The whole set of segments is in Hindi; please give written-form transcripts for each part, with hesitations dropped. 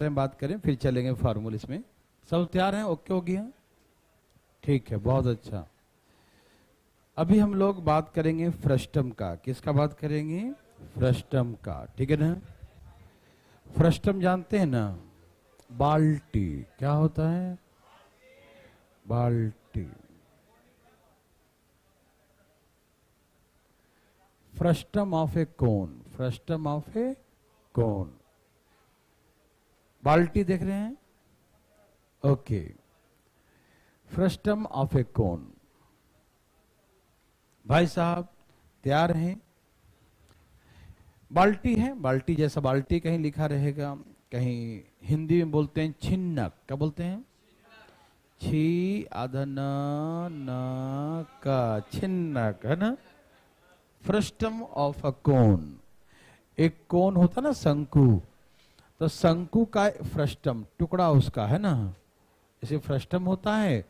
में बात करें फिर चलेंगे फार्मूले में। सब तैयार हैं? ओके हो गया? ठीक है, बहुत अच्छा। अभी हम लोग बात करेंगे फ्रस्टम का। किसका बात करेंगे? फ्रस्टम का, ठीक है ना। फ्रस्टम जानते हैं ना? बाल्टी। क्या होता है? बाल्टी। Frustum of a cone. Frustum of a cone. बाल्टी देख रहे हैं? Okay. Frustum of a cone. भाई साहब तैयार हैं? बाल्टी है, बाल्टी जैसा बाल्टी कहीं लिखा रहेगा, कहीं हिंदी में बोलते हैं छिन्नक। क्या बोलते हैं? छी आधा न का, छिन्नक, है ना। फ्रस्टम ऑफ अ कोन। एक कोन होता ना, शंकु, तो शंकु का फ्रस्टम टुकड़ा उसका है ना, इसे फ्रस्टम होता है।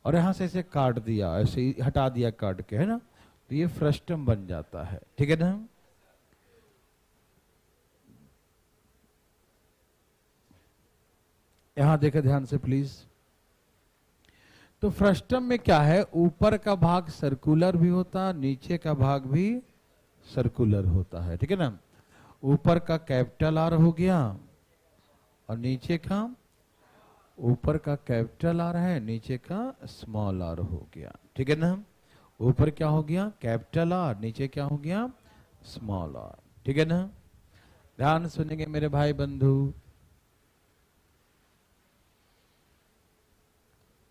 और यहां से इसे काट दिया, ऐसे हटा दिया काट के, है ना, तो ये फ्रस्टम बन जाता है, ठीक है ना। यहां देखें ध्यान से प्लीज। तो फ्रस्टम में क्या है, ऊपर का भाग सर्कुलर भी होता, नीचे का भाग भी सर्कुलर होता है, ठीक है ना। ऊपर का कैपिटल आर हो गया और नीचे का, ऊपर का कैपिटल आर है, नीचे का स्मॉल आर हो गया, ठीक है ना। ऊपर क्या हो गया? कैपिटल आर, नीचे क्या हो गया? स्मॉल आर, ठीक है ना। ध्यान सुनेंगे मेरे भाई बंधु।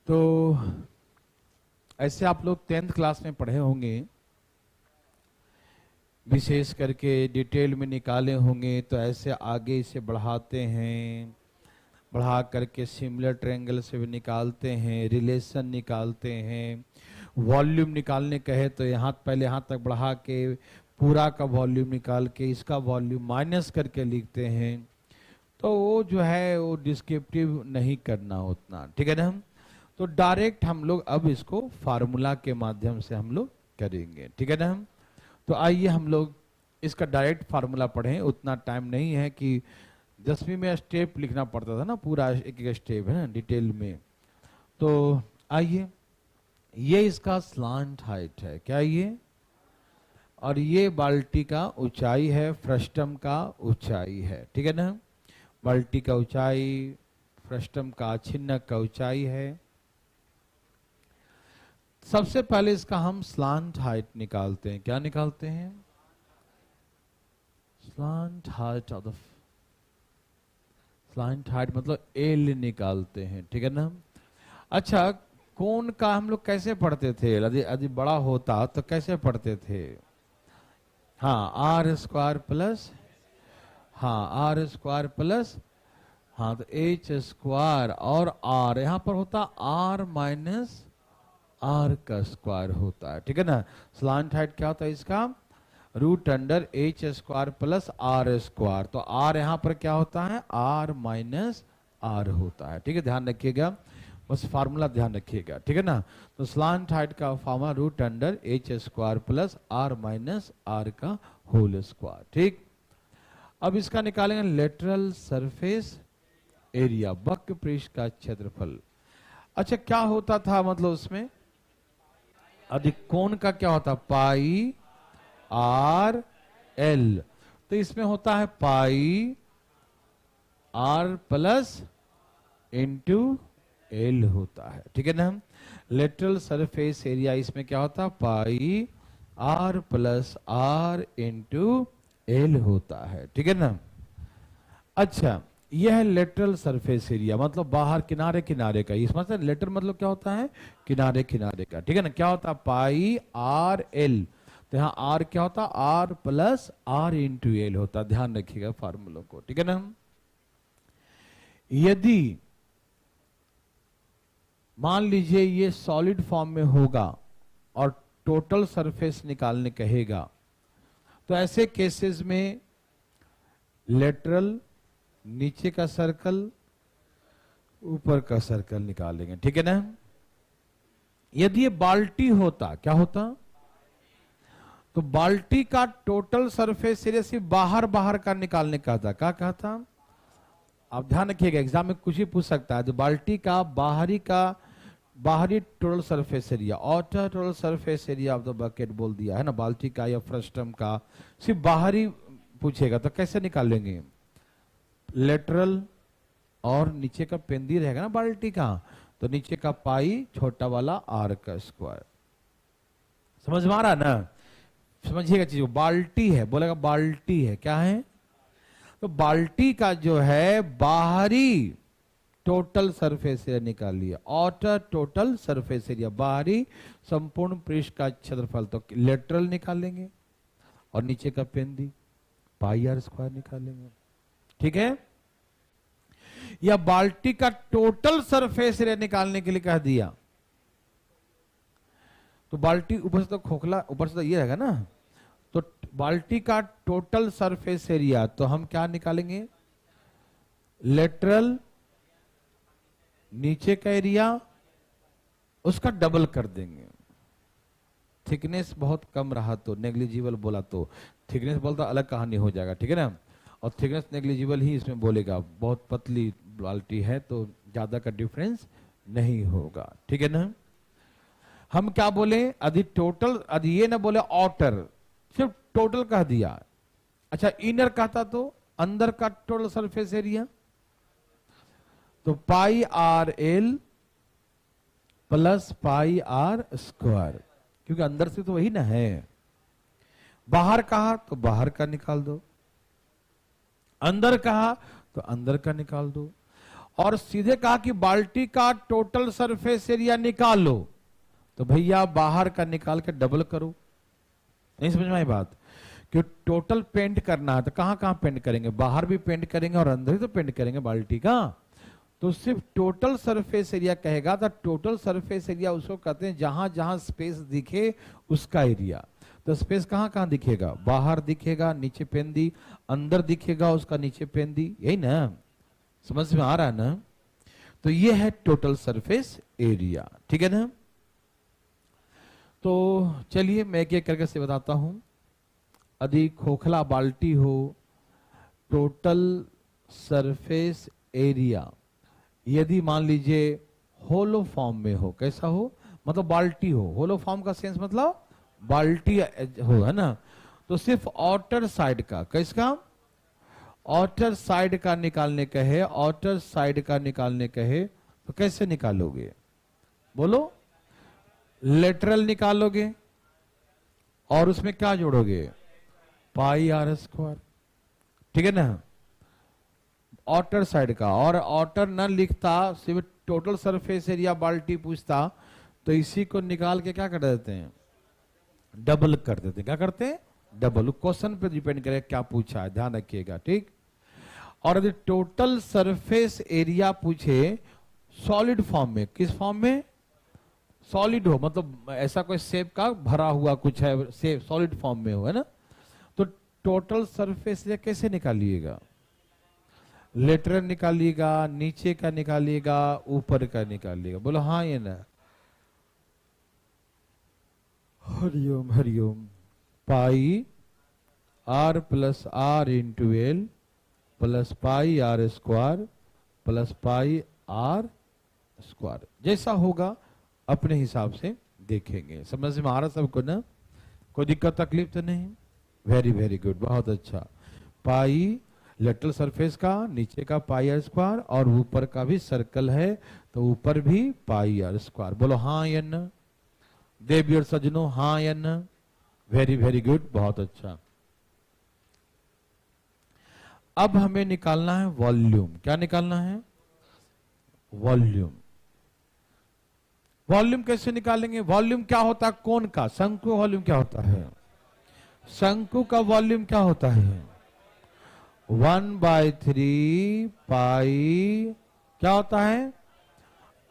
तो ऐसे आप लोग 10th क्लास में पढ़े होंगे, विशेष करके डिटेल में निकाले होंगे। तो ऐसे आगे इसे बढ़ाते हैं, बढ़ा करके सिमिलर ट्रायंगल से भी निकालते हैं, रिलेशन निकालते हैं। वॉल्यूम निकालने कहे तो यहाँ पहले यहाँ तक बढ़ा के पूरा का वॉल्यूम निकाल के इसका वॉल्यूम माइनस करके लिखते हैं। तो वो जो है वो डिस्क्रिप्टिव नहीं करना उतना, ठीक है ना। तो डायरेक्ट हम लोग अब इसको फार्मूला के माध्यम से हम लोग करेंगे, ठीक है ना। तो आइए हम लोग इसका डायरेक्ट फार्मूला पढ़ें। उतना टाइम नहीं है कि 10वीं में स्टेप लिखना पड़ता था ना, पूरा एक एक स्टेप है ना डिटेल में। तो आइए, ये इसका स्लांट हाइट है, क्या ये, और ये बाल्टी का ऊंचाई है, फ्रस्टम का ऊंचाई है, ठीक है ना। बाल्टी का ऊंचाई, फ्रस्टम का छिन्नक का ऊंचाई है। सबसे पहले इसका हम स्लांट हाइट निकालते हैं। क्या निकालते हैं? Slant height of the, slant height मतलब एल निकालते हैं, ठीक है ना। अच्छा, कोण का हम लोग कैसे पढ़ते थे? यदि बड़ा होता तो कैसे पढ़ते थे? हाँ, आर स्क्वायर प्लस, हाँ आर स्क्वायर प्लस, हाँ तो एच स्क्वायर, और आर यहाँ पर होता आर माइनस आर का स्क्वायर होता है, ठीक है ना। स्लांट हाइट क्या होता है इसका? Root under H square plus are square. तो आर यहाँ पर क्या होता है? आर माइनस आर होता है, ठीक है। ध्यान रखिएगा, बस फार्मूला ध्यान रखिएगा, ठीक है ना। तो स्लांट हाइट का formula root under H square plus R minus R का होल स्क्वायर, ठीक। अब इसका निकालेंगे लेटरल सरफेस एरिया, वक्र पृष्ठ का क्षेत्रफल। अच्छा, क्या होता था मतलब उसमें? अधिक कोण का क्या होता? Pi are L. तो इसमें होता है pi r plus into L होता है, ठीक है ना। लेटरल सरफेस एरिया इसमें क्या होता? Pi r plus are into L होता है, ठीक है ना। अच्छा, यह है लेटरल सरफेस एरिया, मतलब बाहर किनारे किनारे का। इस मतलब लेटर मतलब क्या होता है? किनारे किनारे का, ठीक है ना। क्या होता है? Pi are L. तो यहाँ आर क्या होता? R plus are into L होता। ध्यान रखिएगा फार्मूलों को, ठीक है ना। यदि मान लीजिए ये सॉलिड फॉर्म में होगा और टोटल सरफेस निकालने कहेगा, तो ऐसे केसेस में लेटरल, नीचे का सर्कल, ऊपर का सर्कल निकालेंगे, ठीक है ना। यदि ये बाल्टी होता, क्या होता? तो बाल्टी का टोटल सरफेस एरिया सिर्फ बाहर बाहर का निकालने का था। क्या कहा था? आप ध्यान रखिएगा, एग्जाम में कुछ भी पूछ सकता है। जो बाल्टी का बाहरी total surface area, outer total surface area of the bucket बोल दिया है ना, बाल्टी का या फ्रस्टम का सिर्फ बाहरी पूछेगा तो कैसे निकालेंगे? लेटरल और नीचे का पेंदी रहेगा ना बाल्टी का, तो नीचे का पाई छोटा वाला आर का स्क्वायर। समझ में आ रहा ना? समझिएगा चीज, बाल्टी है, बोलेगा बाल्टी है, क्या है? तो बाल्टी का जो है बाहरी टोटल सरफेस एरिया निकाल लिया, आउटर टोटल सरफेस एरिया, बाहरी संपूर्ण पृष्ठ का क्षेत्रफल, तो लेटरल निकालेंगे और नीचे का पेंदी पाई आर स्क्वायर निकालेंगे। ठीक है? या बाल्टी का टोटल सरफेस एरिया निकालने के लिए कह दिया, तो बाल्टी ऊपर से तो खोखला, ऊपर से तो ये रहेगा ना, तो बाल्टी का टोटल सरफेस एरिया तो हम क्या निकालेंगे? लेटरल नीचे का एरिया उसका डबल कर देंगे। थिकनेस बहुत कम रहा तो नेग्लिजिबल बोला तो, थिकनेस बोलता अलग कहानी हो जाएगा, ठीक है ना? और थिकनेस नेग्लिजिबल ही इसमें बोलेगा, बहुत पतली बाल्टी है तो ज्यादा का डिफरेंस नहीं होगा, ठीक है ना? हम क्या बोले? यदि टोटल, यदि ये ना बोले आउटर, सिर्फ टोटल कह दिया। अच्छा इनर कहता तो अंदर का टोटल सरफेस एरिया, तो pi are l plus pi are square, क्योंकि अंदर से तो वही ना है। बाहर कहा तो बाहर का निकाल दो, अंदर कहा तो अंदर का निकाल दो, और सीधे कहा कि बाल्टी का टोटल सरफेस एरिया निकाल लो, तो भैया बाहर का निकाल के डबल करो। नहीं समझ में आई बात? कि टोटल पेंट करना है तो कहां कहां पेंट करेंगे? बाहर भी पेंट करेंगे और अंदर ही तो पेंट करेंगे बाल्टी का। तो सिर्फ टोटल सरफेस एरिया कहेगा तो टोटल सरफेस एरिया उसको कहते हैं जहां जहां स्पेस दिखे उसका एरिया। तो स्पेस कहां कहां दिखेगा? बाहर दिखेगा नीचे पेंदी, अंदर दिखेगा उसका नीचे पेंदी, यही ना? समझ में आ रहा है ना? तो ये है टोटल सरफेस एरिया, ठीक है ना? तो चलिए मैं एक एक करके से बताता हूं। यदि खोखला बाल्टी हो, टोटल सरफेस एरिया यदि मान लीजिए होलो फॉर्म में हो, कैसा हो? मतलब बाल्टी हो, होलो फॉर्म का सेंस मतलब बाल्टी हो, है ना? तो सिर्फ आउटर साइड का, किसका? आउटर साइड का निकालने कहे, आउटर साइड का निकालने कहे तो कैसे निकालोगे? बोलो। लेटरल निकालोगे और उसमें क्या जोड़ोगे? पाई आर स्क्वायर, ठीक है ना? आउटर साइड का, और आउटर न लिखता, सिर्फ टोटल सरफेस एरिया बाल्टी पूछता तो इसी को निकाल के क्या कर देते हैं? डबल कर देते हैं। क्या करते हैं? डबल। क्वेश्चन पे डिपेंड करे क्या पूछा है, ध्यान रखिएगा, ठीक? और यदि टोटल सरफेस एरिया पूछे सॉलिड फॉर्म में, किस फॉर्म में? सॉलिड हो, मतलब ऐसा कोई शेप का भरा हुआ कुछ है, शेप सॉलिड फॉर्म में हो, है ना? तो टोटल सरफेस एरिया कैसे निकालिएगा? लेटरल निकालिएगा, नीचे का निकालिएगा, ऊपर का निकालिएगा। बोलो हाँ ये ना? Hariom Hariom. Pi r plus are into l plus pi are square plus pi are square, जैसा होगा अपने हिसाब से देखेंगे। समझ में आ रहा सबको ना? कोई दिक्कत तकलीफ तो नहीं? वेरी वेरी गुड, बहुत अच्छा। पाई लेटरल सरफेस का, नीचे का पाई आर स्क्वायर, और ऊपर का भी सर्कल है तो ऊपर भी पाई आर स्क्वायर। बोलो हाँ या ना? देवियर सजनों, हाँ या ना? वेरी वेरी गुड, बहुत अच्छा। अब हमें निकालना है वॉल्यूम। क्या निकालना है? वॉल्यूम। वॉल्यूम कैसे निकालेंगे? वॉल्यूम क्या होता है? कोन का, शंकु वॉल्यूम क्या होता है? शंकु का वॉल्यूम क्या होता है? 1/3 पाई क्या होता है?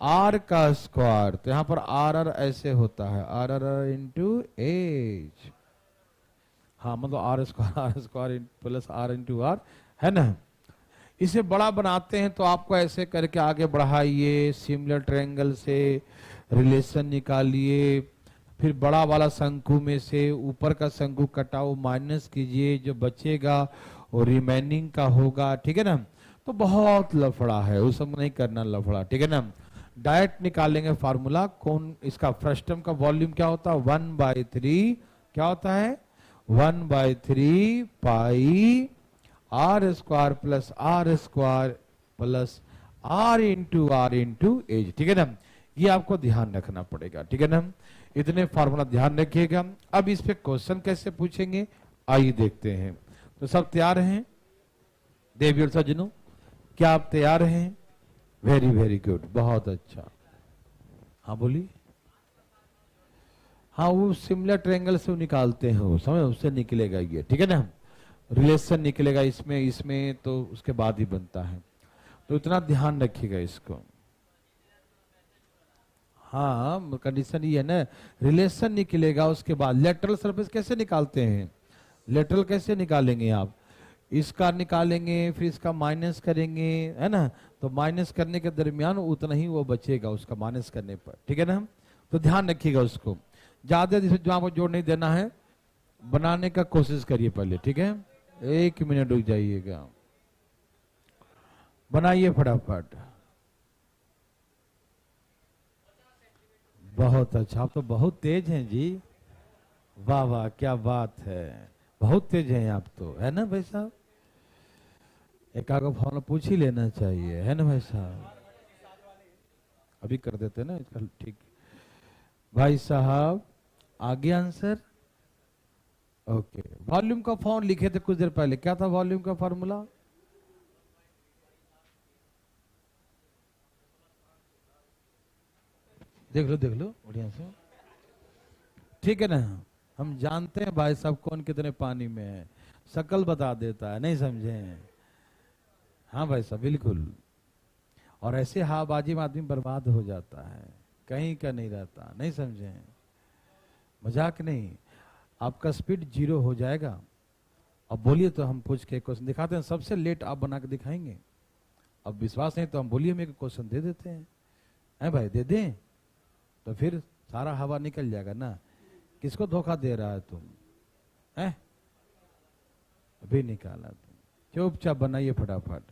आर का स्क्वायर। तो यहां पर आर आर ऐसे होता है, R R R into H. हाँ मतलब R square plus are into R, है ना? इसे बड़ा बनाते हैं तो आपको ऐसे करके आगे बढ़ाइए, सिमिलर ट्रायंगल से रिलेशन निकालिए, फिर बड़ा वाला शंकु में से ऊपर का शंकु कटाओ, माइनस कीजिए, जो बचेगा वो रिमेनिंग का होगा, ठीक है ना? तो बहुत लफड़ा है, उस समय नहीं करना लफड़ा, ठीक है ना। डायरेक्ट निकालेंगे फार्मूला, कौन इसका फ्रस्टम का वॉल्यूम क्या होता है 1/3, क्या होता है 1/3 pi are square plus are square plus are into h, ठीक है ना। ये आपको ध्यान रखना पड़ेगा, ठीक है ना। इतने फार्मूला ध्यान रखिएगा। अब इस पे क्वेश्चन कैसे पूछेंगे आइए देखते हैं। तो सब तैयार हैं देवी और सज्जनों, क्या आप तैयार हैं? वेरी वेरी गुड, बहुत अच्छा। हाँ बोलिए। हाँ वो सिमिलर ट्रायंगल से निकालते हैं, वो समझ, उससे निकलेगा ये, ठीक है ना। रिलेशन निकलेगा इसमें इसमें तो उसके बाद ही बनता है, तो इतना ध्यान रखिएगा इसको। हाँ कंडीशन ये है ना, रिलेशन निकलेगा उसके बाद। लेटरल सरफेस कैसे निकालते हैं, लेटरल कैसे निकालेंगे आप, इसका निकालेंगे फिर इसका माइनस करेंगे, है ना। तो माइनस करने के दरमियान उतना ही वो बचेगा उसका माइनस करने पर, ठीक है ना। तो ध्यान रखिएगा उसको, ज्यादा जो आपको जोड़ नहीं देना है, बनाने का कोशिश करिए पहले, ठीक है। 1 मिनट रुक जाइएगा, बनाइए फटाफट। बहुत अच्छा, आप तो बहुत तेज हैं जी, वाह वाह क्या बात है, बहुत तेज हैं आप तो, है ना भाई साहब। एक आगे फॉर्मूला पूछ ही लेना चाहिए, है ना भाई साहब। अभी कर देते ना इसका, ठीक भाई साहब। आगे आंसर ओके। वॉल्यूम का फॉर्म लिखे थे कुछ देर पहले, क्या था वॉल्यूम का फॉर्मूला? देख लो बढ़िया से, ठीक है ना। हम जानते हैं भाई साहब कौन कितने पानी में है, शकल बता देता है, नहीं समझे? हाँ भाई साहब बिल्कुल। और ऐसे हाबाजी में आदमी बर्बाद हो जाता है, कहीं का नहीं रहता, नहीं समझे? मजाक नहीं। आपका स्पीड 0 हो जाएगा। अब बोलिए तो हम पूछ के क्वेश्चन दिखाते हैं, सबसे लेट आप बना के दिखाएंगे। अब विश्वास नहीं तो हम बोलिए मेरे क्वेश्चन दे देते हैं भाई, दे दें तो फिर सारा हवा निकल जाएगा ना। किसको धोखा दे रहा है तुम, है? अभी निकाला तुम, चुपचाप बनाइए फटाफट,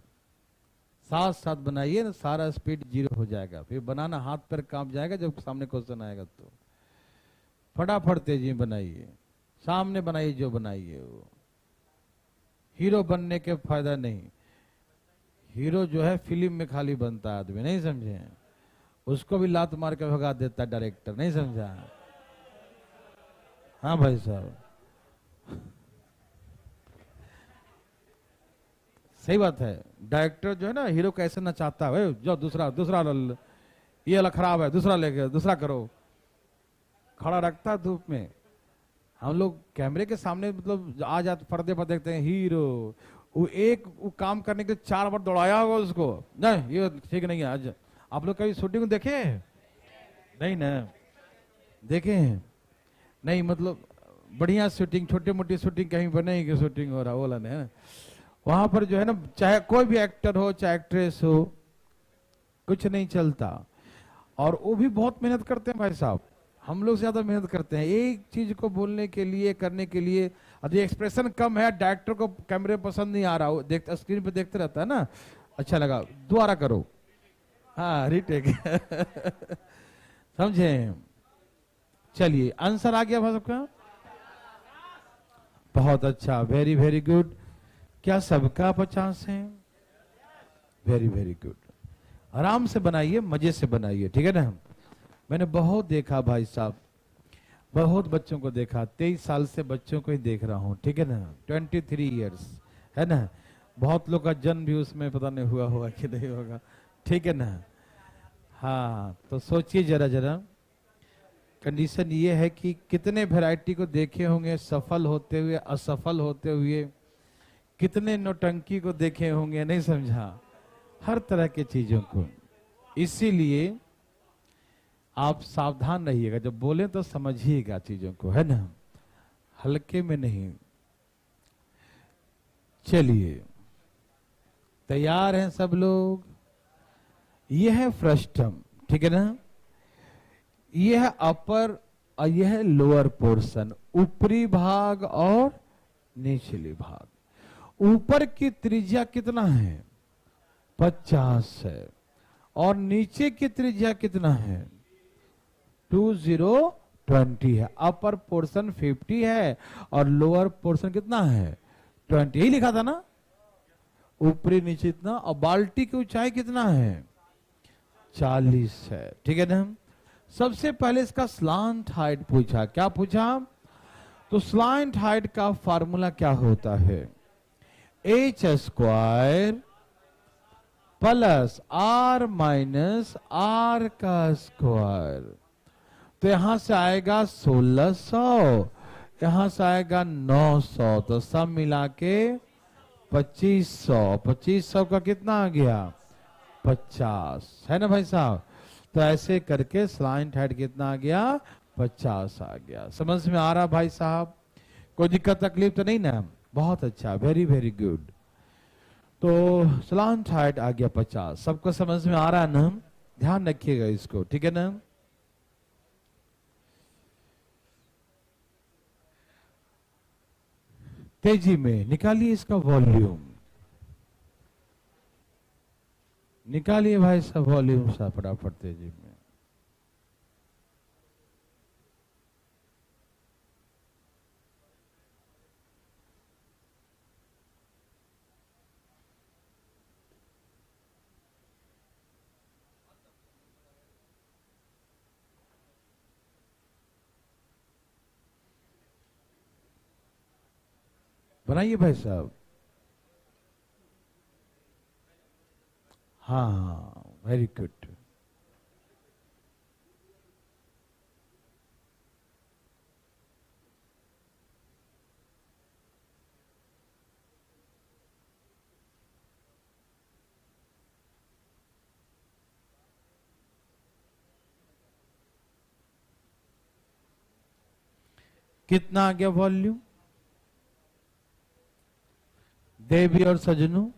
साथ साथ बनाइए ना, सारा स्पीड 0 हो जाएगा, फिर बनाना हाथ पैर कांप जाएगा जब सामने क्वेश्चन आएगा। तो फटाफट तेजी बनाइए, सामने बनाइए, जो बनाइए वो। हीरो बनने के फायदा नहीं, हीरो जो है फिल्म में खाली बनता है आदमी, नहीं समझे? उसको भी लात मार के भगा देता है डायरेक्टर, नहीं समझा? हाँ भाई साहब सही बात है। डायरेक्टर जो है ना हीरो को ऐसे नचाता है, जो दूसरा ये वाला खराब है, दूसरा लेके दूसरा करो, खड़ा रखता है धूप में। हम लोग कैमरे के सामने मतलब आ जाते, पर्दे पर देखते हैं हीरो, वो काम करने के 4 बार दौड़ाया होगा उसको, नहीं ये ठीक नहीं है। आज आप लोग कभी शूटिंग देखे? नहीं ना, देखे नहीं, मतलब बढ़िया शूटिंग, छोटी मोटी शूटिंग कहीं पर नहीं कि शूटिंग हो रहा बोला नहीं, वहां पर जो है ना, चाहे कोई भी एक्टर हो चाहे एक्ट्रेस हो, कुछ नहीं चलता। और वो भी बहुत मेहनत करते हैं भाई साहब, हम लोग ज्यादा मेहनत करते हैं एक चीज को बोलने के लिए, करने के लिए। यदि एक्सप्रेशन कम है, डायरेक्टर को कैमरे पसंद नहीं आ रहा, वो देखता स्क्रीन पे देखते रहता है ना, अच्छा लगा दोबारा करो, हाँ रीटेक समझे? चलिए आंसर आ गया भाई सबका, बहुत अच्छा, वेरी वेरी गुड। क्या सबका 50 है? Very very good. आराम से बनाइए, मजे से बनाइए, ठीक है ना। मैंने बहुत देखा भाई साहब, बहुत बच्चों को देखा, 23 साल से बच्चों को ही देख रहा हूँ, ठीक है ना, 23 इयर्स, है ना। बहुत लोग का जन्म भी उसमें पता नहीं हुआ होगा कि नहीं होगा, ठीक है ना। हाँ तो सोचिए जरा जरा, कंडीशन ये है कि कितने वैरायटी को देखे होंगे सफल होते हुए, असफल होते हुए, कितने नौटंकी को देखे होंगे, नहीं समझा, हर तरह के चीजों को। इसीलिए आप सावधान रहिएगा, जब बोले तो समझिएगा चीजों को, है ना, हल्के में नहीं। चलिए तैयार हैं सब लोग? यह है फ्रस्टम, ठीक है ना, यह है अपर और यह है लोअर पोर्शन, ऊपरी भाग और निचली भाग। ऊपर की त्रिज्या कितना है? 50 है। और नीचे की त्रिज्या कितना है? 20 है। अपर पोर्शन 50 है और लोअर पोर्शन कितना है? 20। यही लिखा था ना, ऊपरी नीचे इतना। और बाल्टी की ऊंचाई कितना है? 40 है। ठीक है ना। सबसे पहले इसका स्लांट हाइट पूछा। क्या पूछा? तो स्लांट हाइट का फार्मूला क्या होता है? h² plus r minus r का स्क्वायर। तो यहां से आएगा 1600, यहां से आएगा 900, तो सब मिला के 2500। 2500 का कितना आ गया? 50 है ना भाई साहब। तो ऐसे करके स्लाइंट हाइट कितना आ गया? 50 आ गया। समझ में आ रहा भाई साहब? कोई दिक्कत तकलीफ तो नहीं ना? बहुत अच्छा, वेरी वेरी गुड। तो स्लाइंट हाइट आ गया 50। सबको समझ में आ रहा है ना? ध्यान रखिएगा इसको, ठीक है ना। तेजी में निकालिए इसका वॉल्यूम, निकालिए भाई साहब वॉल्यूम सा फटाफट तेजी में। बनाइए भाई साहब। हाँ वेरी गुड। कितना आ गया वॉल्यूम? देवी और सजनू,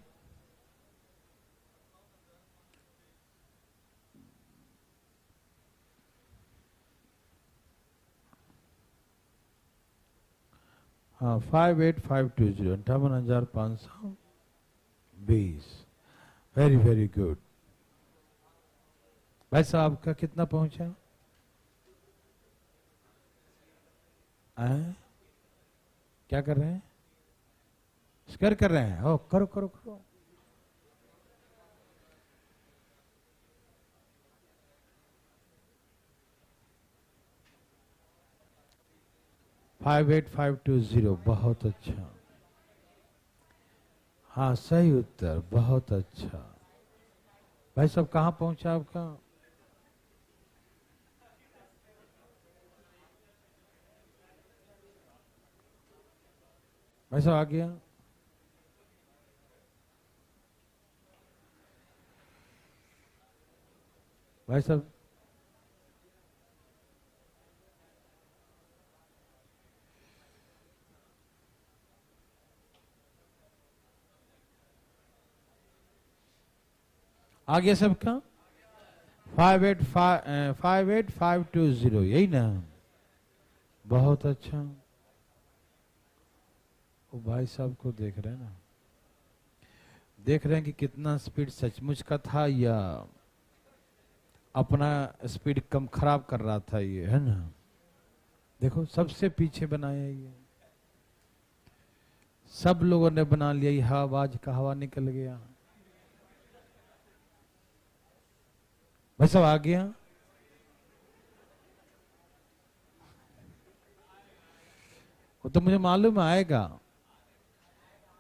हाँ 58520, 58,520। Very very good. भाई साहब आपका कितना पहुंचा? क्या कर रहे हैं? स्क्वायर कर रहे हैं? ओ करो करो करो। फाइव 5820, बहुत अच्छा। हाँ सही उत्तर, बहुत अच्छा। भाई साहब कहाँ पहुंचा आपका? भाई साहब आ गया? भाई साहब आ गया सबका? 58,520, यही ना? बहुत अच्छा। वो भाई साहब को देख रहे हैं ना, देख रहे हैं कि कितना स्पीड सचमुच का था या अपना स्पीड कम खराब कर रहा था ये, है ना। देखो सबसे पीछे बनाया ये, सब लोगों ने बना लिया। ये आवाज का हवा निकल गया। भाई सब आ गया? वो तो मुझे मालूम आएगा।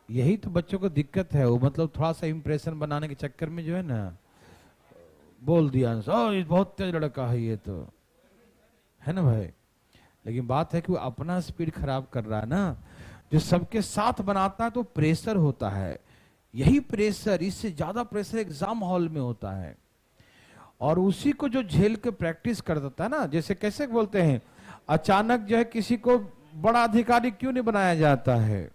यही तो बच्चों को दिक्कत है, वो मतलब थोड़ा सा इंप्रेशन बनाने के चक्कर में जो है ना, बोल दिया ये बहुत तेज लड़का है ये तो, है ना भाई। लेकिन बात है कि वो अपना स्पीड खराब कर रहा है ना। जो सबके साथ बनाता है तो प्रेशर होता है, यही प्रेशर, इससे ज्यादा प्रेशर एग्जाम हॉल में होता है। और उसी को जो झेल के प्रैक्टिस कर देता है ना, जैसे कैसे बोलते हैं, अचानक जो है किसी को बड़ा अधिकारी क्यों नहीं बनाया जाता है?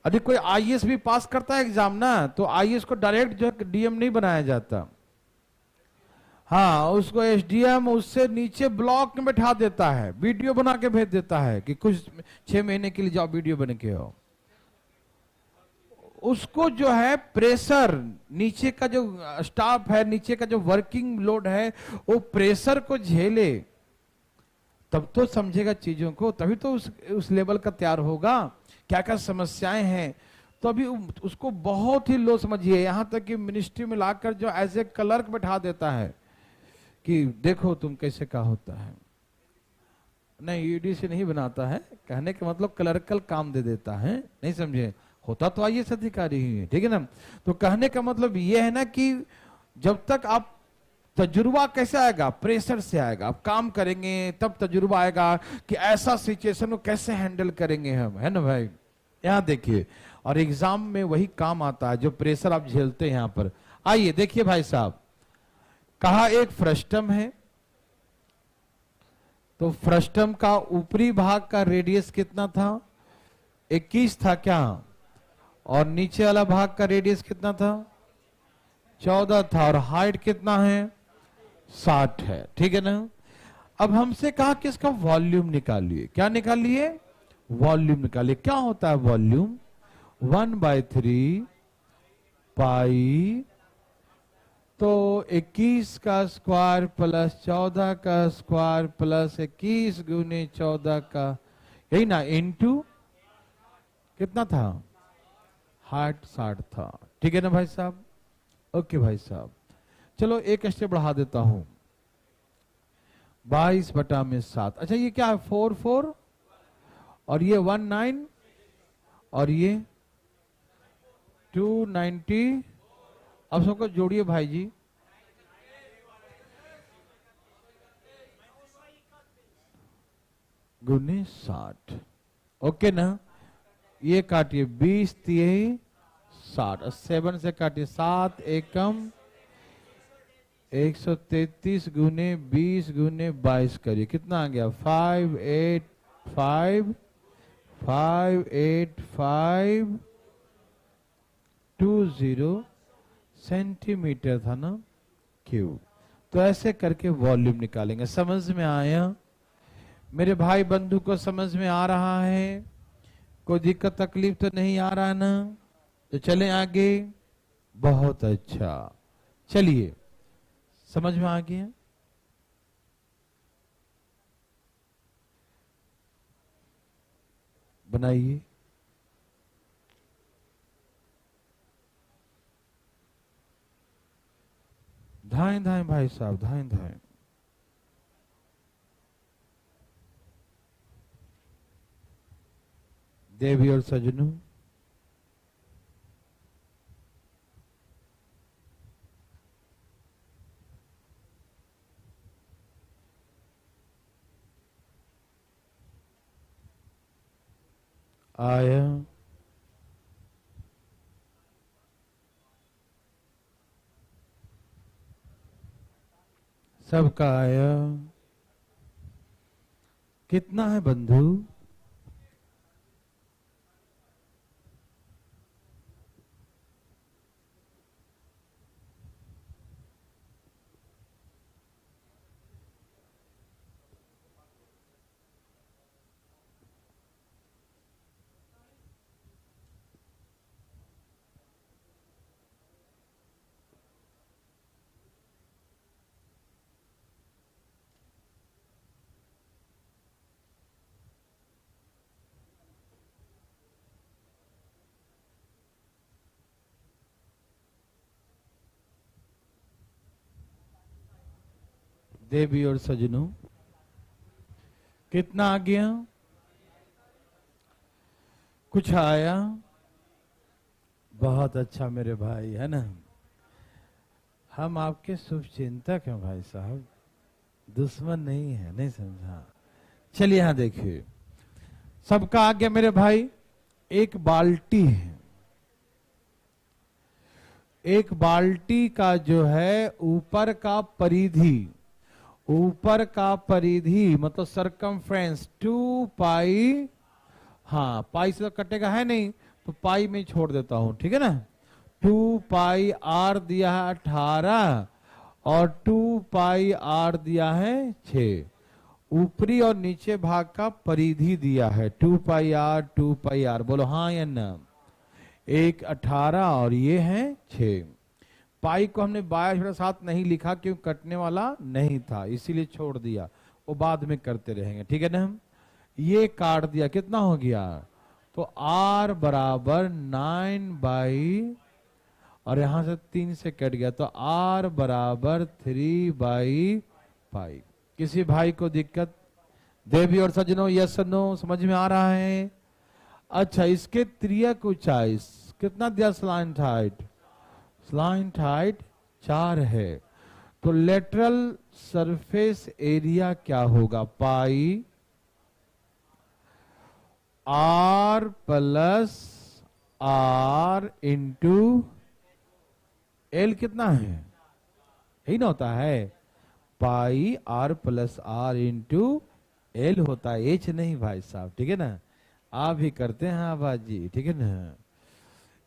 यदि कोई आईएएस भी पास करता है एग्जाम ना, तो आईएएस को डायरेक्ट जो है डीएम नहीं बनाया जाता। हाँ उसको एसडीएम उससे नीचे ब्लॉक में बैठा देता है, वीडियो बना के भेज देता है कि कुछ 6 महीने के लिए जाओ वीडियो बन के आओ। उसको जो है प्रेशर, नीचे का जो स्टाफ है, नीचे का जो वर्किंग लोड है, वो प्रेशर को झेले, तब तो समझेगा चीजों को, तभी तो उस लेवल का तैयार होगा। क्या क्या समस्याएं हैं, तो अभी उसको बहुत ही लो समझिए, यहां तक कि मिनिस्ट्री में लाकर जो एज ए क्लर्क बैठा देता है कि देखो तुम कैसे क्या होता है। नहीं, ईडी से नहीं बनाता है, कहने का मतलब क्लर्कल काम दे देता है, नहीं समझे, होता तो आईएएस अधिकारी ही है, ठीक है ना। तो कहने का मतलब यह है ना कि जब तक आप, तजुर्बा कैसे आएगा, प्रेशर से आएगा, आप काम करेंगे तब तजुर्बा आएगा कि ऐसा सिचुएशन को कैसे हैंडल करेंगे हम, है ना भाई। यहां देखिए, और एग्जाम में वही काम आता है जो प्रेशर आप झेलते हैं यहां पर। आइए देखिए भाई साहब, कहा एक फ्रस्टम है, तो फ्रस्टम का ऊपरी भाग का रेडियस कितना था, 21 था क्या, और नीचे वाला भाग का रेडियस कितना था, 14 था, और हाइट कितना है, 60 है, ठीक है ना। अब हमसे कहा कि इसका वॉल्यूम निकालिए, क्या निकालिए, वॉल्यूम निकालिए। क्या होता है वॉल्यूम, 1/3 पाई, तो 21 का स्क्वायर प्लस 14 का स्क्वायर प्लस 21 गुने 14 का, यही ना, इनटू कितना था, हाइट 60 था, ठीक है ना भाई साहब। ओके भाई साहब, चलो एक स्टेप बढ़ा देता हूं, 22/7। अच्छा ये क्या है, 4 और ये 19 और ये 290, अब सबको जोड़िए भाई जी, गुने 60, ओके ना। ये काटिए, 20 3 60, 7 से काटिए, 7 एकम 133 गुने 20 गुने 22 करिए, कितना आ गया, 58520 सेंटीमीटर था ना, क्यूब। तो ऐसे करके वॉल्यूम निकालेंगे। समझ में आया मेरे भाई बंधु को, समझ में आ रहा है, कोई दिक्कत तकलीफ तो नहीं आ रहा ना, तो चलें आगे। बहुत अच्छा, चलिए, समझ में आ गया। बनाइए, धाएं धाएं भाई साहब, धाएं धाएं। देवी और सजनों, आया, सबका आया, कितना है बंधु, देवी और सजनों, कितना आ गया, कुछ आया, बहुत अच्छा मेरे भाई, है ना। हम आपके शुभ चिंतक हैं भाई साहब, दुश्मन नहीं है, नहीं समझा। चलिए यहां देखिए, सबका आ गया मेरे भाई। एक बाल्टी है, एक बाल्टी का जो है ऊपर का परिधि, ऊपर का परिधि मतलब सरकमफ्रेंस 2 पाई, हाँ पाई से तो कटेगा है नहीं, तो पाई में छोड़ देता हूं, ठीक है ना। 2 पाई आर दिया है 18 और 2 पाई आर दिया है 6, ऊपरी और नीचे भाग का परिधि दिया है 2 पाई आर 2 पाई आर, बोलो हाँ या ना। एक 18 और ये है 6। पाई को हमने 22/7 नहीं लिखा क्योंकि कटने वाला नहीं था, इसीलिए छोड़ दिया, वो बाद में करते रहेंगे, ठीक है ना। ये काट दिया, कितना हो गया, तो r बराबर 9 और यहां से 3 से कट गया, तो r बराबर 3/5। किसी भाई को दिक्कत? देवी और सज्जनों, यस नो, समझ में आ रहा है? अच्छा, इसके त्रियक ऊंचाई कितना दिया? स्लाइंट हाइट, स्लाइंट हाइट 4 है, तो लेटरल सरफेस एरिया क्या होगा? पाई r plus r into L, कितना है, यही ना होता है, पाई r plus r into L होता है, एच नहीं भाई साहब, ठीक है ना। आप भी करते हैं आबाजी, ठीक है ना।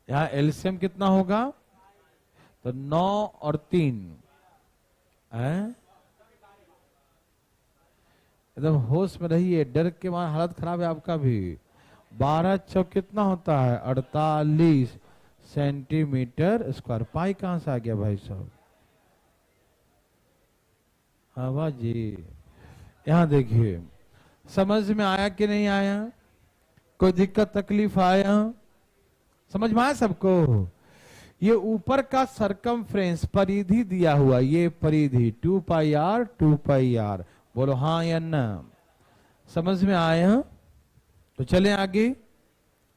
यहाँ एलसीएम कितना होगा? तो 9 और 3, एकदम होश में रहिए, डर के मारे हालत खराब है आपका भी। 12 चौक कितना होता है? 48 सेंटीमीटर स्क्वायर। पाई कहां से आ गया भाई साहब? हाँ बाजी, यहाँ देखिए, समझ में आया कि नहीं आया? कोई दिक्कत तकलीफ आया? समझ में आया सबको? ये ऊपर का सरकमफ्रेंस परिधि दिया हुआ, ये परिधि 2πr 2πr, बोलो हाँ या ना? समझ में आया? तो चलें आगे।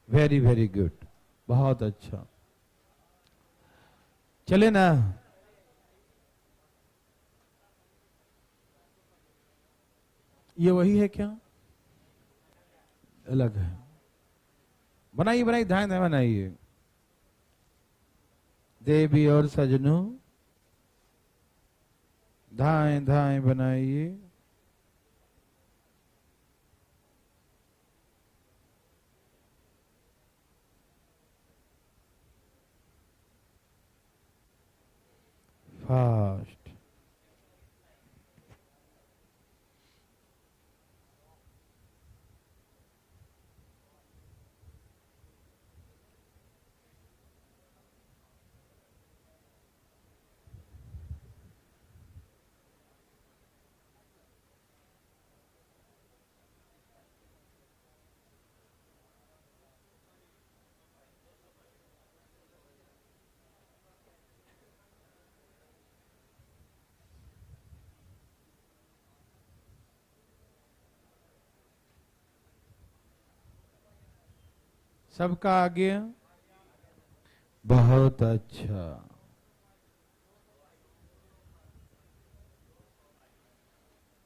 वेरी वेरी गुड, बहुत अच्छा, चले ना। ये वही है क्या? अलग है? बनाइए बनाइए, ध्यान से बनाइए। देवी और सजनों, धाएं धाएं बनाइए। फास्ट। सबका आ गया? बहुत अच्छा।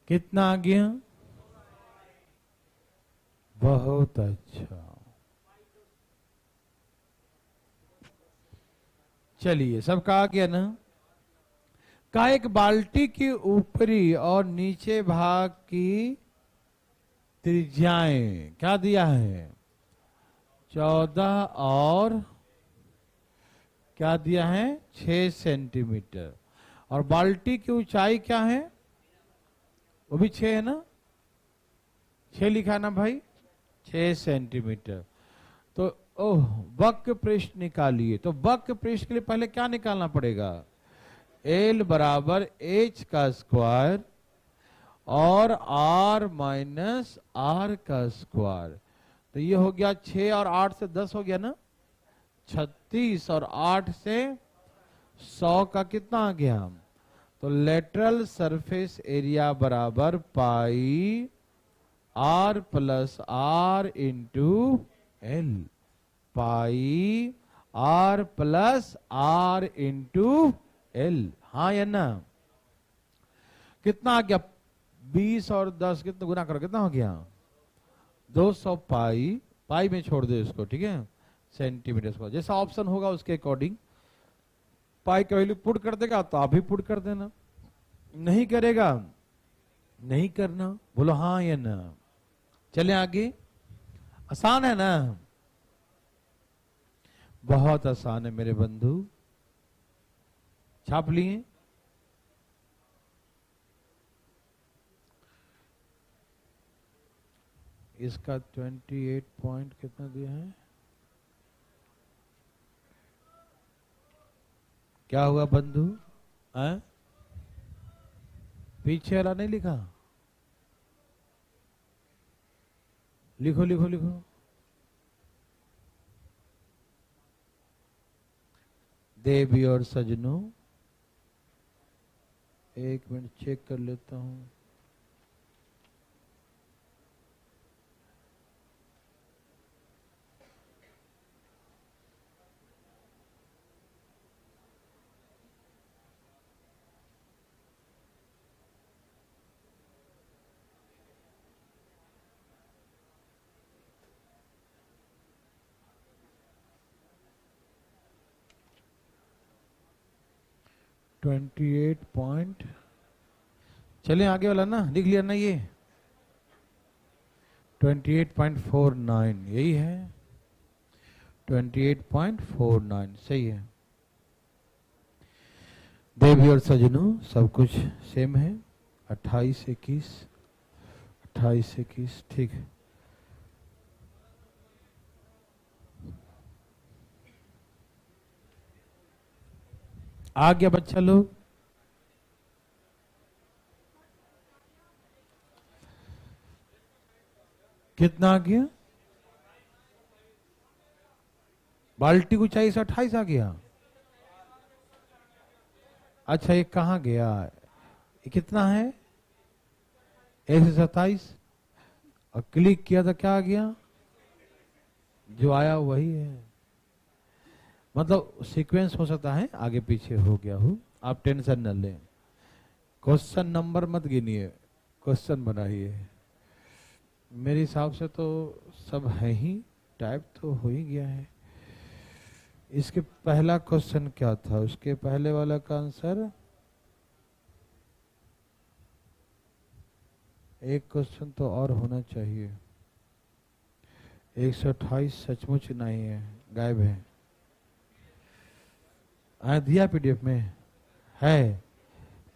कितना आ गया? बहुत अच्छा। चलिए, सबका आ गया ना। का एक बाल्टी की ऊपरी और नीचे भाग की त्रिज्याएं क्या दिया है? 14 और क्या दिया है? 6 सेंटीमीटर। और बाल्टी की ऊंचाई क्या है? वो भी 6 है ना? 6 लिखा है ना भाई? 6 सेंटीमीटर। तो ओह, वक्र पृष्ठ निकालिए। तो वक्र पृष्ठ के लिए पहले क्या निकालना पड़ेगा? L बराबर H का स्क्वायर और R माइनस R का स्क्वायर। तो ये हो गया 6 और 8 से 10 हो गया ना, 36 और 8 से 100 का कितना आ गया? तो लेटरल सरफेस एरिया बराबर pi R plus R into l, pi R plus R into l, हाँ या ना? कितना आ गया? 20 और 10 कितना गुना करो, कितना हो गया? 200 पाई, पाई में छोड़ दो इसको, ठीक है, सेंटीमीटर को जैसा ऑप्शन होगा उसके अकॉर्डिंग पाई का वैल्यू पुट कर देगा, तो आप भी पुट कर देना। नहीं करेगा, नहीं करना, बोलो हाँ या ना। चले आगे, आसान है ना? बहुत आसान है मेरे बंधु, छाप लिए? इसका 28 पॉइंट कितना दिया है? क्या हुआ बंधु? पीछे वाला नहीं लिखा? लिखो लिखो लिखो। देवी और सजनों, एक मिनट चेक कर लेता हूं। चले आगे वाला ना, लिख लिया ना ये 28.49 यही है। 28.49 सही है। देवी और सजनों सब कुछ सेम है। 28 21 28 21 ठीक है। आ गया बच्चा लोग? कितना आ गया? बाल्टी को 28 आ गया। अच्छा ये कहाँ गया? ये कितना है? 127। और क्लिक किया तो क्या आ गया? जो आया वही है। मतलब सीक्वेंस हो सकता है आगे पीछे हो गया हो, आप टेंशन न लें। क्वेश्चन नंबर मत गिनिए, क्वेश्चन बनाइए। मेरे हिसाब से तो सब है ही, टाइप तो हो ही गया है। इसके पहला क्वेश्चन क्या था? उसके पहले वाला का आंसर, एक क्वेश्चन तो और होना चाहिए। 128 सचमुच नहीं है, गायब है। दिया पीडीएफ में है?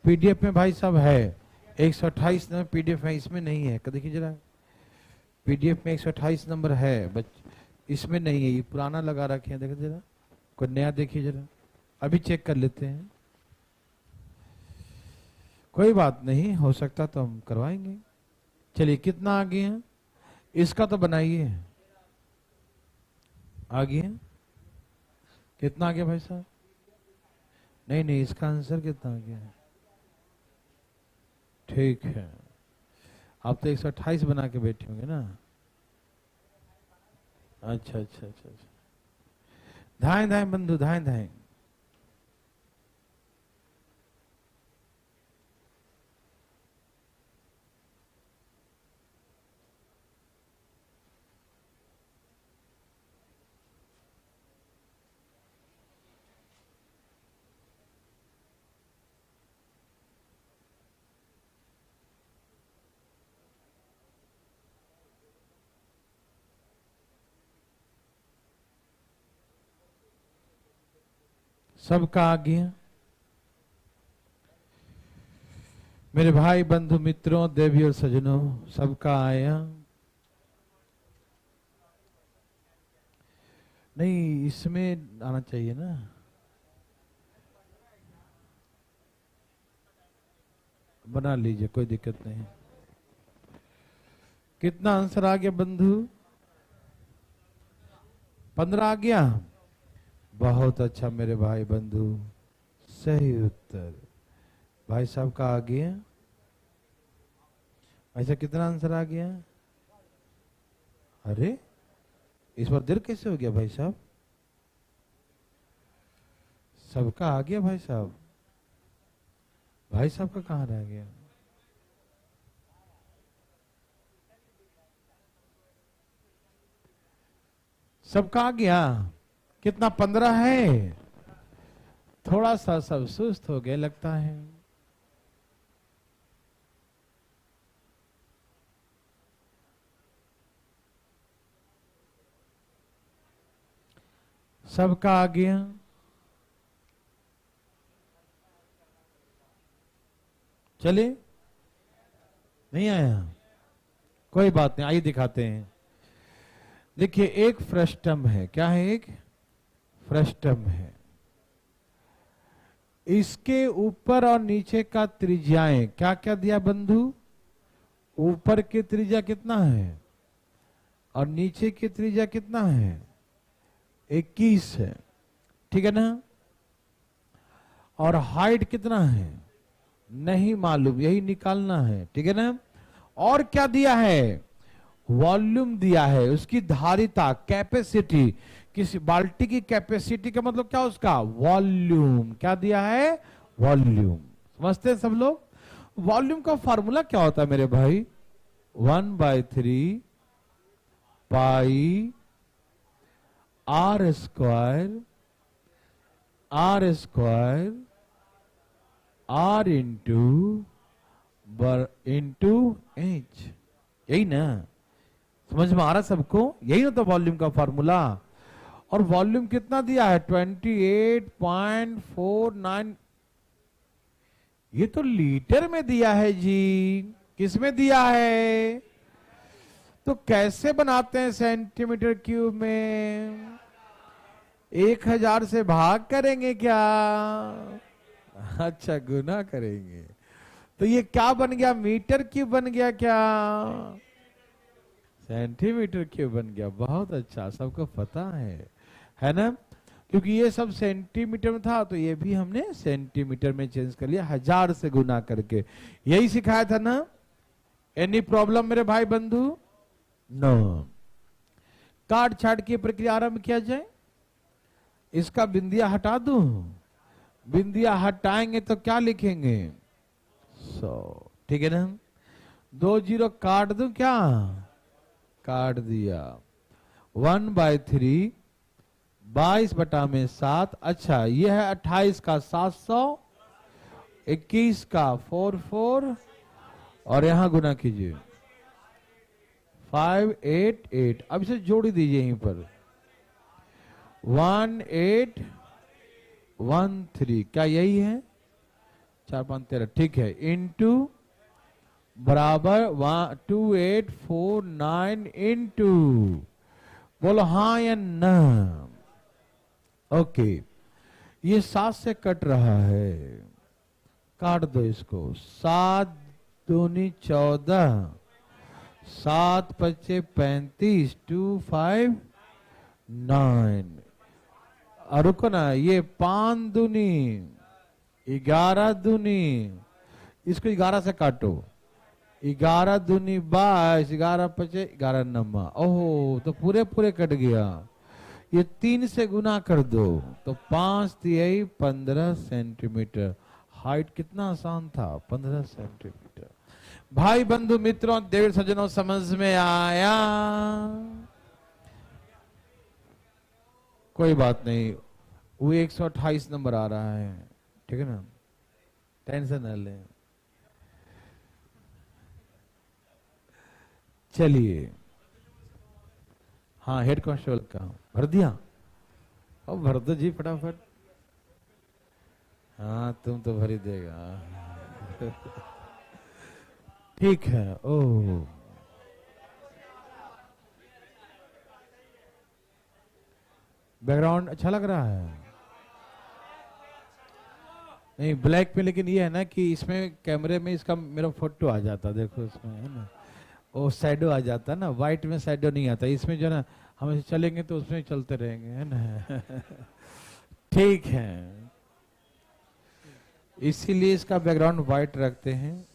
पीडीएफ में भाई साहब है 128 नंबर पीडीएफ है, इसमें नहीं है। देखिए जरा, पीडीएफ में 128 नंबर है, इसमें नहीं है। ये पुराना लगा रखे हैं, देखो जरा, कोई नया देखिए जरा, अभी चेक कर लेते हैं। कोई बात नहीं, हो सकता तो हम करवाएंगे। चलिए कितना आ गया? इसका तो बनाइए। आ गया? कितना आ गया भाई साहब? नहीं नहीं, इसका आंसर कितना आ गया? ठीक है, आप तो 128 बना के बैठे होंगे ना। अच्छा अच्छा अच्छा अच्छा, धाएं धाएं बंधु, धाएं धाएं। सबका आ गया? मेरे भाई बंधु मित्रों, देवी और सजनों, सबका आया? नहीं, इसमें आना चाहिए ना। बना लीजिए, कोई दिक्कत नहीं। कितना आंसर आ गया बंधु? 15 आ गया। बहुत अच्छा मेरे भाई बंधु, सही उत्तर। भाई साहब का आ गया। ऐसा कितना आंसर आ गया? अरे इस बार देर कैसे हो गया भाई साहब? सबका आ गया भाई साहब। भाई साहब का कहाँ रह गया? सबका आ गया। कितना? 15 है। थोड़ा सा सब सुस्त हो गए लगता है। सबका आ गया। चलिए, नहीं आया, कोई बात नहीं, आइए दिखाते हैं। देखिए एक फ्रस्टम है। क्या है? एक फ्रस्टम है। इसके ऊपर और नीचे का त्रिज्याएं क्या क्या दिया बंधु? ऊपर की त्रिज्या कितना है और नीचे की त्रिज्या कितना है? 21 है, ठीक है ना। और हाइट कितना है नहीं मालूम, यही निकालना है, ठीक है ना। और क्या दिया है? वॉल्यूम दिया है, उसकी धारिता, कैपेसिटी। किसी बाल्टी की कैपेसिटी का मतलब क्या? उसका वॉल्यूम। क्या दिया है? वॉल्यूम। समझते हैं सब लोग? वॉल्यूम का फॉर्मूला क्या होता है मेरे भाई? 1/3 pi are square r into h. यही ना? समझ में आ रहा सबको? यही ना तो वॉल्यूम का फॉर्मूला। और वॉल्यूम कितना दिया है? 28.49। ये तो लीटर में दिया है जी। किस में दिया है? तो कैसे बनाते हैं सेंटीमीटर क्यूब में? 1000 से भाग करेंगे क्या? अच्छा, गुना करेंगे। तो ये क्या बन गया? मीटर क्यूब बन गया क्या? सेंटीमीटर क्यूब बन गया। बहुत अच्छा, सबको पता है ना। क्योंकि ये सब सेंटीमीटर में था तो ये भी हमने सेंटीमीटर में चेंज कर लिया, 1000 से गुना करके। यही सिखाया था ना। एनी प्रॉब्लम मेरे भाई बंधु? नो। काट छाट की प्रक्रिया आरंभ किया जाए। इसका बिंदिया हटा दूं? बिंदिया हटाएंगे तो क्या लिखेंगे? 100, ठीक है ना। 2 0 काट दूं क्या? काट दिया। 1/3 22/7। अच्छा, ये है 28 का 700, 21 का 44 और यहां गुना कीजिए 588। अब इसे जोड़ दीजिए यहीं पर 1813। क्या यही है? 4 5 13, ठीक है। इंटू बराबर 2849 इंटू। बोलो हाँ या ना? ओके। ये 7 से कट रहा है, काट दो इसको। 7 दूनी 14, 7 पचे 35, 259। और रुको ना, ये 5 दूनी 11 दूनी, इसको 11 से काटो। 11 दूनी 22, 11 पचे 11 नमा। ओहो, तो पूरे पूरे कट गया। ये 3 से गुना कर दो तो 5 तिहाई 15 सेंटीमीटर। हाइट कितना आसान था, 15 सेंटीमीटर। भाई बंधु मित्रों, देव सज्जनों, समझ में आया? कोई बात नहीं, वो 128 नंबर आ रहा है, ठीक है ना। टेंशन न लें। चलिए, हाँ, हेड कांस्टेबल का भर दिया। अब भर दो जी फटाफट। हाँ, तुम तो भर ही देगा। ठीक है। ओह, बैकग्राउंड अच्छा लग रहा है? नहीं, ब्लैक में, लेकिन ये है ना कि इसमें कैमरे में इसका मेरा फोटो आ जाता, देखो इसमें है ना, वो शैडो आ जाता है ना। व्हाइट में शैडो नहीं आता, इसमें जो है ना, हम ऐसे चलेंगे तो उसमें चलते रहेंगे, है ना। ठीक है, इसीलिए इसका बैकग्राउंड व्हाइट रखते हैं।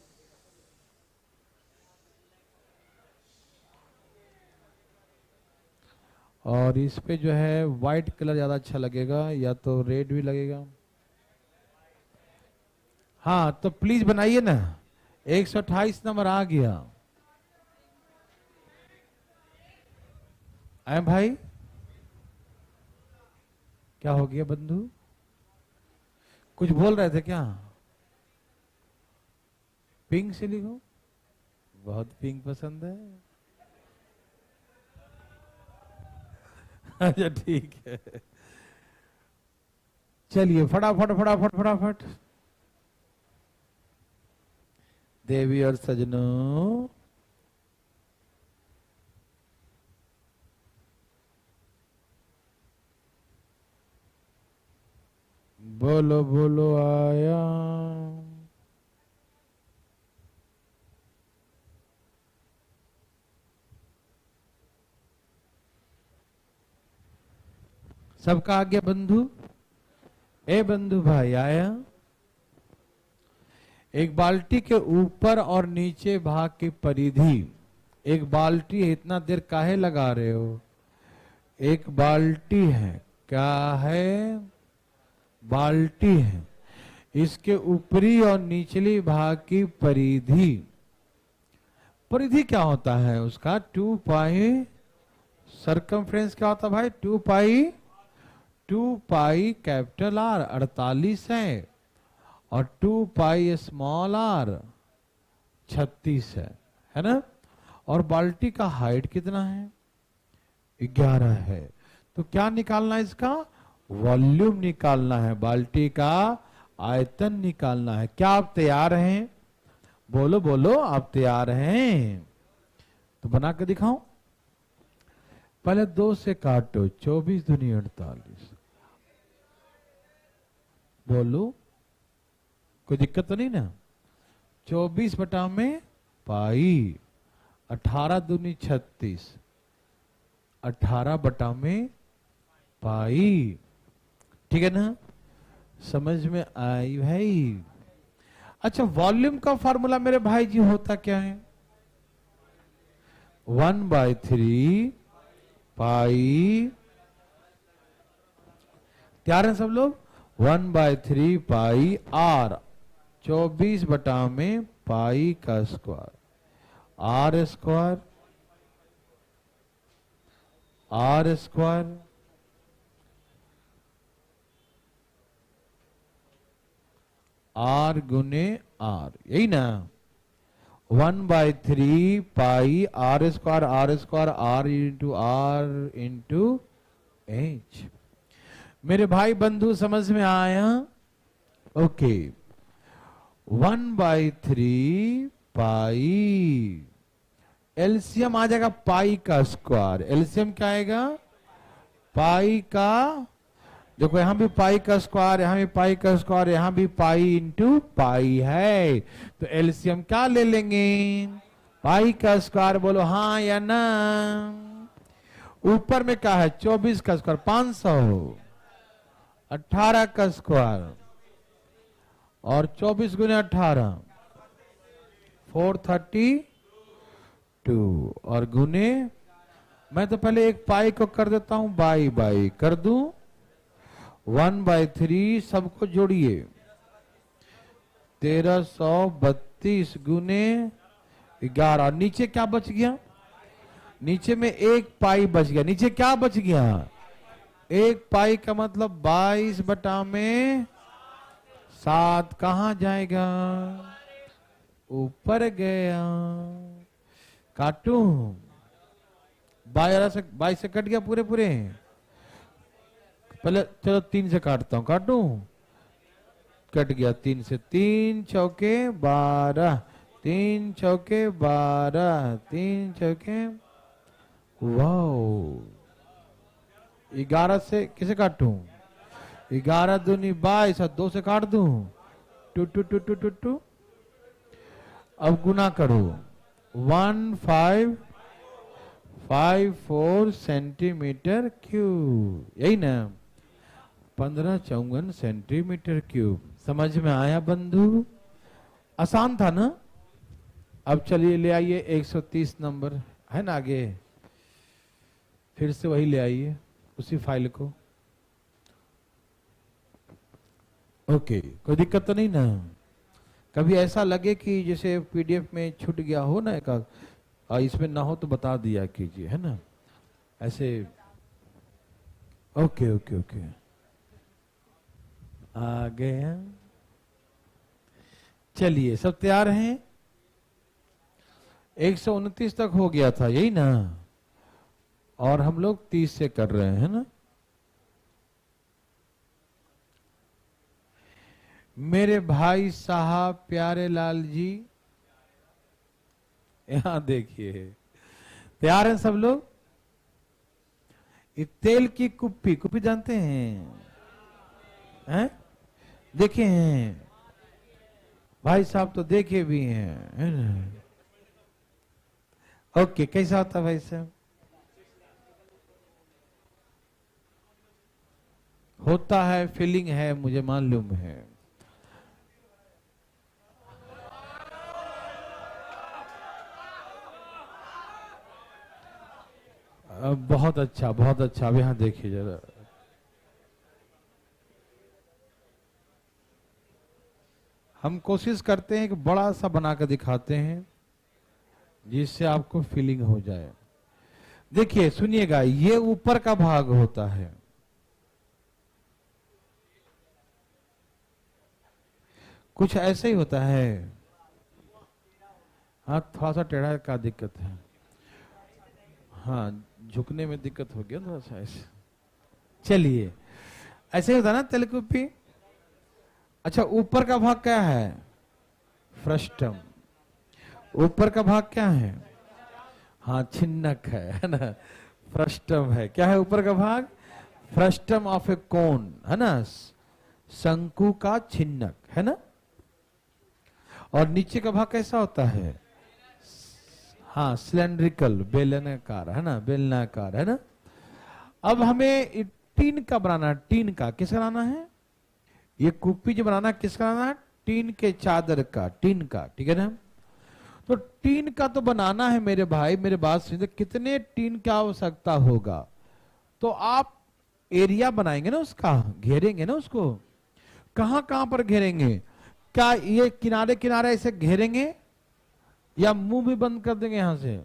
और इस पे जो है व्हाइट कलर ज्यादा अच्छा लगेगा, या तो रेड भी लगेगा। हाँ, तो प्लीज बनाइए ना। 128 नंबर आ गया। आए भाई, क्या हो गया बंधु? कुछ बोल रहे थे क्या? पिंक से लिखो। बहुत पिंक पसंद है। अच्छा, ठीक है। चलिए, फटाफट फटाफट फटाफट। देवी और सजनों, बोलो बोलो आया। सबका आ गया बंधु? ए बंधु भाई आया? एक बाल्टी के ऊपर और नीचे भाग की परिधि, एक बाल्टी है, इतना देर काहे लगा रहे हो? एक बाल्टी है, क्या है? बाल्टी है, इसके ऊपरी और निचली भाग की परिधि, परिधि क्या होता है उसका? 2 पाई, सरकमफ्रेंस क्या होता है भाई? 2 पाई कैपिटल आर 48 है, और 2 पाई स्मॉल आर 36 है ना? और बाल्टी का हाइट कितना है? 11 है। तो क्या निकालना है इसका? वॉल्यूम निकालना है, बाल्टी का आयतन निकालना है। क्या आप तैयार हैं? बोलो बोलो, आप तैयार हैं? तो बना के दिखाओ। पहले 2 से काटो, 24 दूनी 48। बोलो, कोई दिक्कत तो नहीं ना? 24 बटा में पाई, 18 दूनी 36, 18 बटा में पाई। ठीक है ना? समझ में आई भाई? अच्छा, वॉल्यूम का फॉर्मूला मेरे भाई जी होता क्या है? 1/3 पाई, तैयार हैं सब लोग? 1/3 पाई आर, 24 बटा में पाई का square, r square, r square, r गुने आर, यही ना? 1/3 pi are square, r square, r into h. मेरे भाई बंधु समझ में आया? ओके। 1/3 पाई, एलसीएम आ जाएगा पाई का स्क्वायर। एलसीएम क्या आएगा? पाई का, देखो यहां भी पाई का स्क्वायर, यहां भी पाई का स्क्वायर, यहां भी पाई इंटू पाई है, तो एलसीएम क्या ले लेंगे? पाई का स्क्वायर। बोलो हाँ या ना? ऊपर में क्या है? 24 का स्क्वायर 500, 18 का स्क्वायर, और 24 गुने 18 432, और गुने, मैं तो पहले एक पाई को कर देता हूं बाई, बाई कर दूं। 1/3 सबको जोड़िए, 1332 गुने 11। नीचे क्या बच गया? नीचे में एक पाई बच गया। नीचे क्या बच गया? एक पाई का मतलब 22 बटा में 7। कहां जाएगा? ऊपर गया। काटू? 22 से कट गया पूरे पूरे। पहले चलो 3 से काटता हूं, काटू? कट गया 3 से। 3 चौके 12, 3 चौके 12, 3 चौके, वाओ। 11 से किसे काटू? 11 दूनी 22, 2 से काट दूं, 2 2 2 2 2 2। अब गुना करो, 1554 सेंटीमीटर क्यूब, यही ना? 1554 सेंटीमीटर क्यूब। समझ में आया बंधु? आसान था ना? अब चलिए ले आइए 130 नंबर, है ना आगे? फिर से वही ले आइए, उसी फाइल को। ओके, कोई दिक्कत तो नहीं ना? कभी ऐसा लगे कि जैसे पीडीएफ में छूट गया हो ना एक, इसमें ना हो तो बता दिया कीजिए, है ना? ऐसे। ओके ओके ओके, आ गया। चलिए, सब तैयार हैं? 129 तक हो गया था, यही ना? और हम लोग 30 से कर रहे हैं ना? मेरे भाई साहब प्यारे लाल जी, यहां देखिए, तैयार हैं सब लोग? ये तेल की कुप्पी, कुप्पी जानते हैं? हैं? देखे हैं भाई साहब, तो देखे भी हैं, है ना? ओके, कैसा होता है भाई साहब? होता है, फीलिंग है, मुझे मालूम है। बहुत अच्छा, बहुत अच्छा। अब यहाँ देखिए जरा, हम कोशिश करते हैं कि बड़ा सा बना कर दिखाते हैं जिससे आपको फीलिंग हो जाए। देखिए सुनिएगा, ये ऊपर का भाग होता है, कुछ ऐसे ही होता है। हाँ, थोड़ा सा टेढ़ा का दिक्कत है। हाँ, झुकने में दिक्कत हो गया थोड़ा सा ऐसे। चलिए, ऐसे ही होता है ना तेलकुपी। अच्छा, ऊपर का भाग क्या है? फ्रस्टम। ऊपर का भाग क्या है? हाँ, छिन्नक है ना? फ्रस्टम है। क्या है ऊपर का भाग? फ्रस्टम ऑफ ए कोन, है ना? शंकु का छिन्नक, है ना? और नीचे का भाग कैसा होता है? हाँ, सिलेंड्रिकल, बेलनाकार, है ना? बेलनाकार, है ना? अब हमें टीन का बनाना, टीन का किसका बनाना है? ये कुप्पी जो बनाना किसका बनाना है? टीन के चादर का, टीन का, ठीक है ना? तो टीन का तो बनाना है मेरे भाई, मेरे बात सुनिए, तो कितने टीन की आवश्यकता होगा? तो आप एरिया बनाएंगे ना उसका, घेरेंगे ना उसको। कहां कहां पर घेरेंगे? क्या ये किनारे किनारे ऐसे घेरेंगे या मुंह भी बंद कर देंगे यहां से?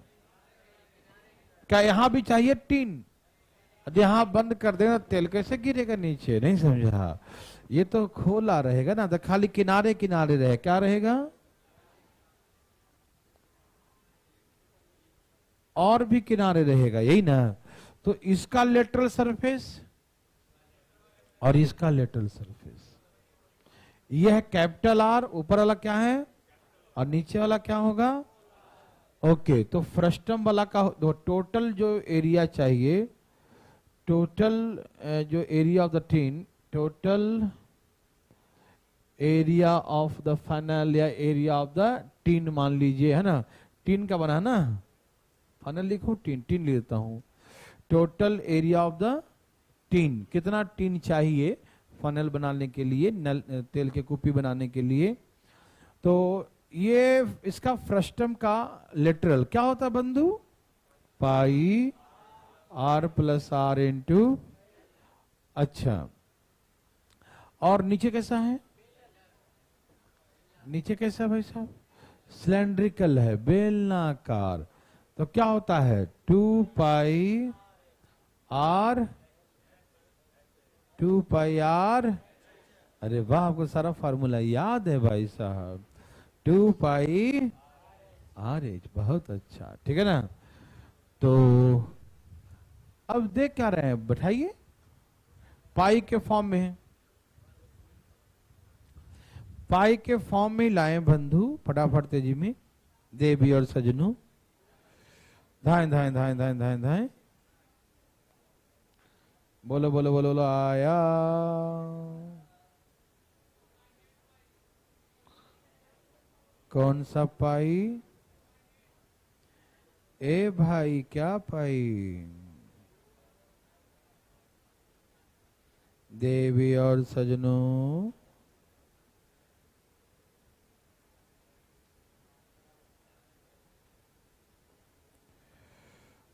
क्या यहां भी चाहिए टीन? यदि यहां बंद कर देना, तेल कैसे गिरेगा नीचे? नहीं समझा? ये तो खोला रहेगा ना, तो खाली किनारे किनारे रहे, क्या रहेगा? और भी किनारे रहेगा, यही ना? तो इसका लेटरल सरफेस और इसका लेटरल सरफेस, यह है कैपिटल आर। ऊपर वाला क्या है और नीचे वाला क्या होगा? ओके, तो फ्रस्टम वाला का टोटल जो एरिया चाहिए, टोटल जो area of the tin, total area of the funnel या एरिया ऑफ द टीन मान लीजिए, है ना? टीन का बना है ना, फनल लिखो, टीन, टीन लेता हूं। Total area of the tin, कितना टीन चाहिए फनल बनाने के लिए, नल तेल के कुप्पी बनाने के लिए? तो ये इसका फ्रस्टम का लिटरल क्या होता है बंधु? पाई आर प्लस आर इंटू। अच्छा, और नीचे कैसा है? नीचे कैसा भाई साहब? सिलेंड्रिकल है, बेलनाकार। तो क्या होता है? 2 पाई आर, 2 पाई आर। अरे वाह, आपको सारा फार्मूला याद है भाई साहब। 2 पाई आर एच, बहुत अच्छा, ठीक है ना? तो अब देख क्या रहे हैं, बैठाइए। पाई के फॉर्म में है, पाई के फॉर्म में लाए बंधु, फटाफट तेजी में। देवी और सजनू, धाए धाए धाए धाए धाए धाए, बोलो बोलो बोलो बोलो, आया। कौन सा पाई? ए भाई, क्या पाई? देवी और सजनों,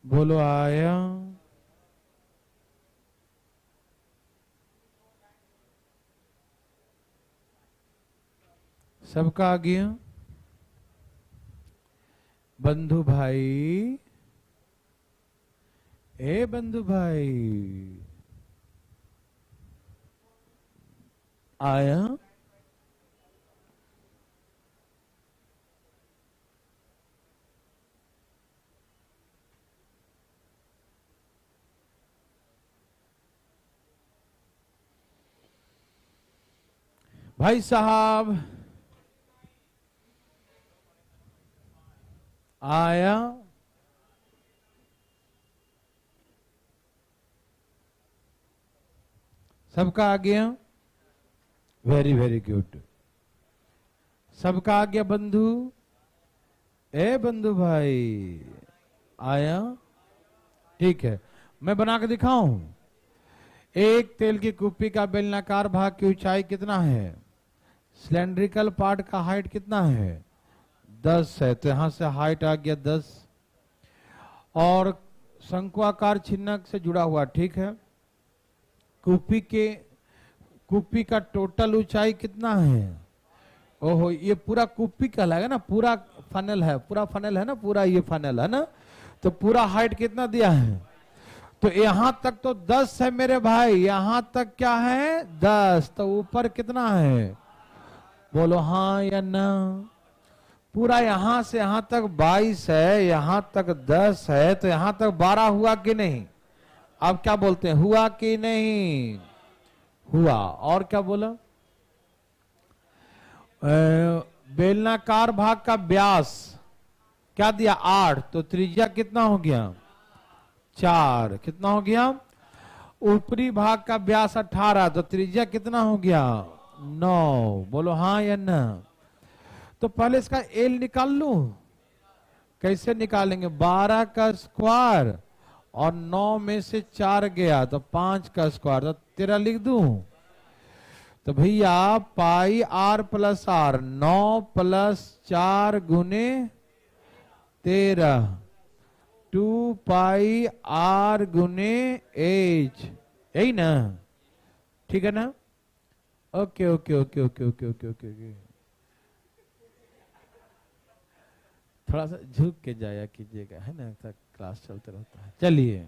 बोलो आया। सबका आ गया? बंधु भाई, ए बंधु भाई, आया? भाई साहब, आया? सबका आ गया? Very very good. सबका आ गया बंधु? ए बंधु भाई आया? ठीक है, मैं बना के दिखाऊं। एक तेल की कुप्पी का बेलनाकार भाग की ऊंचाई कितना है? सिलेंड्रिकल पार्ट का हाइट कितना है? 10 है, तो यहां से हाइट आ गया 10। और शंकुआकार छिन्नक से जुड़ा हुआ, ठीक है। कुप्पी का टोटल ऊंचाई कितना है? ओहो, ये पूरा कुप्पी कहलाएगा ना, पूरा फनल है, पूरा फनल है ना, पूरा ये फनल है ना, तो पूरा हाइट कितना दिया है? तो यहां तक तो 10 है मेरे भाई, यहां तक क्या है? 10। तो ऊपर कितना है? बोलो हाँ या ना। पूरा यहां से यहां तक 22 है, यहां तक 10 है, तो यहां तक 12 हुआ कि नहीं? अब क्या बोलते हैं, हुआ कि नहीं? हुआ। और क्या बोला? बेलनाकार भाग का व्यास क्या दिया? 8। तो त्रिज्या कितना हो गया? 4। कितना हो गया? ऊपरी भाग का व्यास 18, तो त्रिज्या कितना हो गया? 9। बोलो हाँ या ना। तो पहले इसका एल निकाल लूं। कैसे निकालेंगे? 12 का स्क्वायर और 9 में से 4 गया तो 5 का स्क्वायर, तो 13 लिख दूं। तो भैया पाई आर प्लस आर, 9 प्लस 4 गुने 13, 2 पाई आर गुने एच, यही ना? ठीक है ना? Okay okay okay okay okay okay okay okay. थोड़ा सा झुक के जाया कीजिएगा, है ना, क्लास चलते रहता है। चलिए,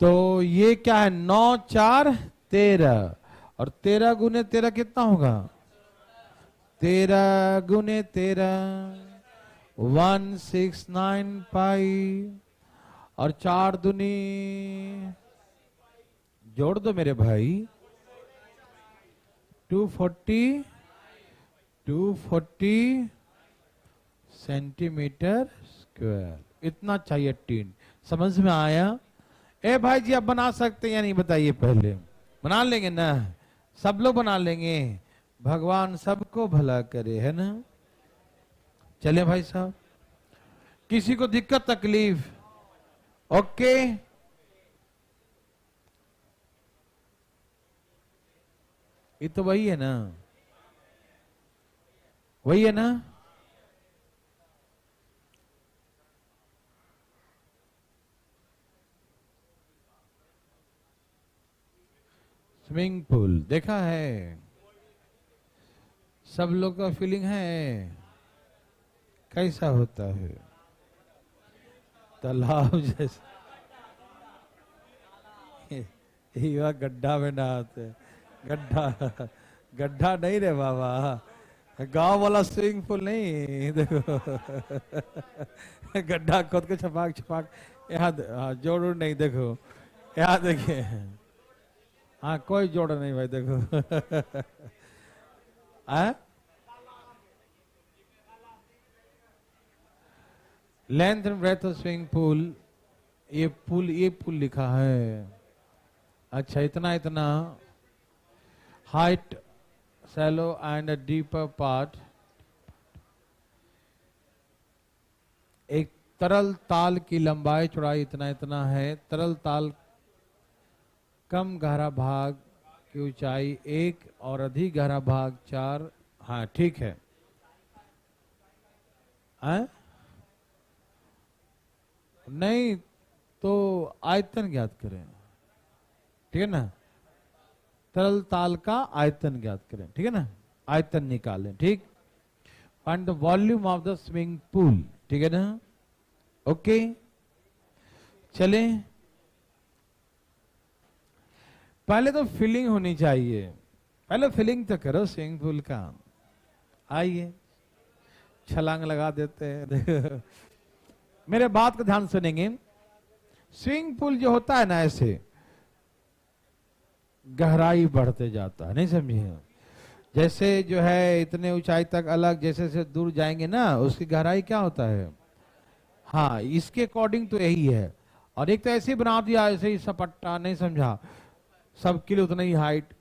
तो ये क्या है? 9 4 13, और 13 गुने 13 कितना होगा? 13 गुने 13 169 पाई, और 4 दूनी जोड़ दो मेरे भाई, 240 सेंटीमीटर स्क्वायर। इतना चाहिए टीन। समझ में आया? ए भाई जी, अब बना सकते हैं या नहीं बताइए? पहले बना लेंगे ना, सब लोग बना लेंगे। भगवान सबको भला करे, है ना? चले भाई साहब, किसी को दिक्कत तकलीफ? ओके, ये तो वही है ना, वही है ना? स्विमिंग पूल देखा है? सब लोग का फीलिंग है? कैसा होता है? तालाब जैसा। युवा गड्ढा में नहाते। गड्ढा गड्ढा नहीं रे बाबा, गांव वाला स्विमिंग पूल नहीं। देखो गड्ढा खोद के छपाक छपाक यहाँ जोड़ नहीं। देखो यहाँ देखिए, हाँ कोई जोड़ नहीं भाई। देखो length and breadth of swimming pool, ये पुल लिखा है। अच्छा, इतना इतना height, shallow and a deeper part। एक तरल ताल की लंबाई चौड़ाई इतना इतना है। तरल ताल कम गहरा भाग की ऊंचाई 1 और अधिक गहरा भाग 4। हाँ ठीक है। नहीं तो आयतन ज्ञात करें, ठीक है ना? तरल ताल का आयतन ज्ञात करें, ठीक है ना? आयतन निकालें, ठीक। Find the volume of the swimming pool, ठीक है ना? ओके, चलें। पहले तो फीलिंग होनी चाहिए, पहले फीलिंग तो करो स्विमिंग पूल का। आइए, छलांग लगा देते हैं। मेरे बात को ध्यान सुनेंगे। स्विमिंग पूल जो होता है ना, ऐसे गहराई बढ़ते जाता है, नहीं समझे? जैसे जो है इतने ऊंचाई तक अलग, जैसे से दूर जाएंगे ना, उसकी गहराई क्या होता है? हाँ, इसके अकॉर्डिंग तो यही है। और एक तो ऐसे ही बना दिया, ऐसे ही सपट्टा, नहीं समझा, सबके लिए उतना ही हाइट।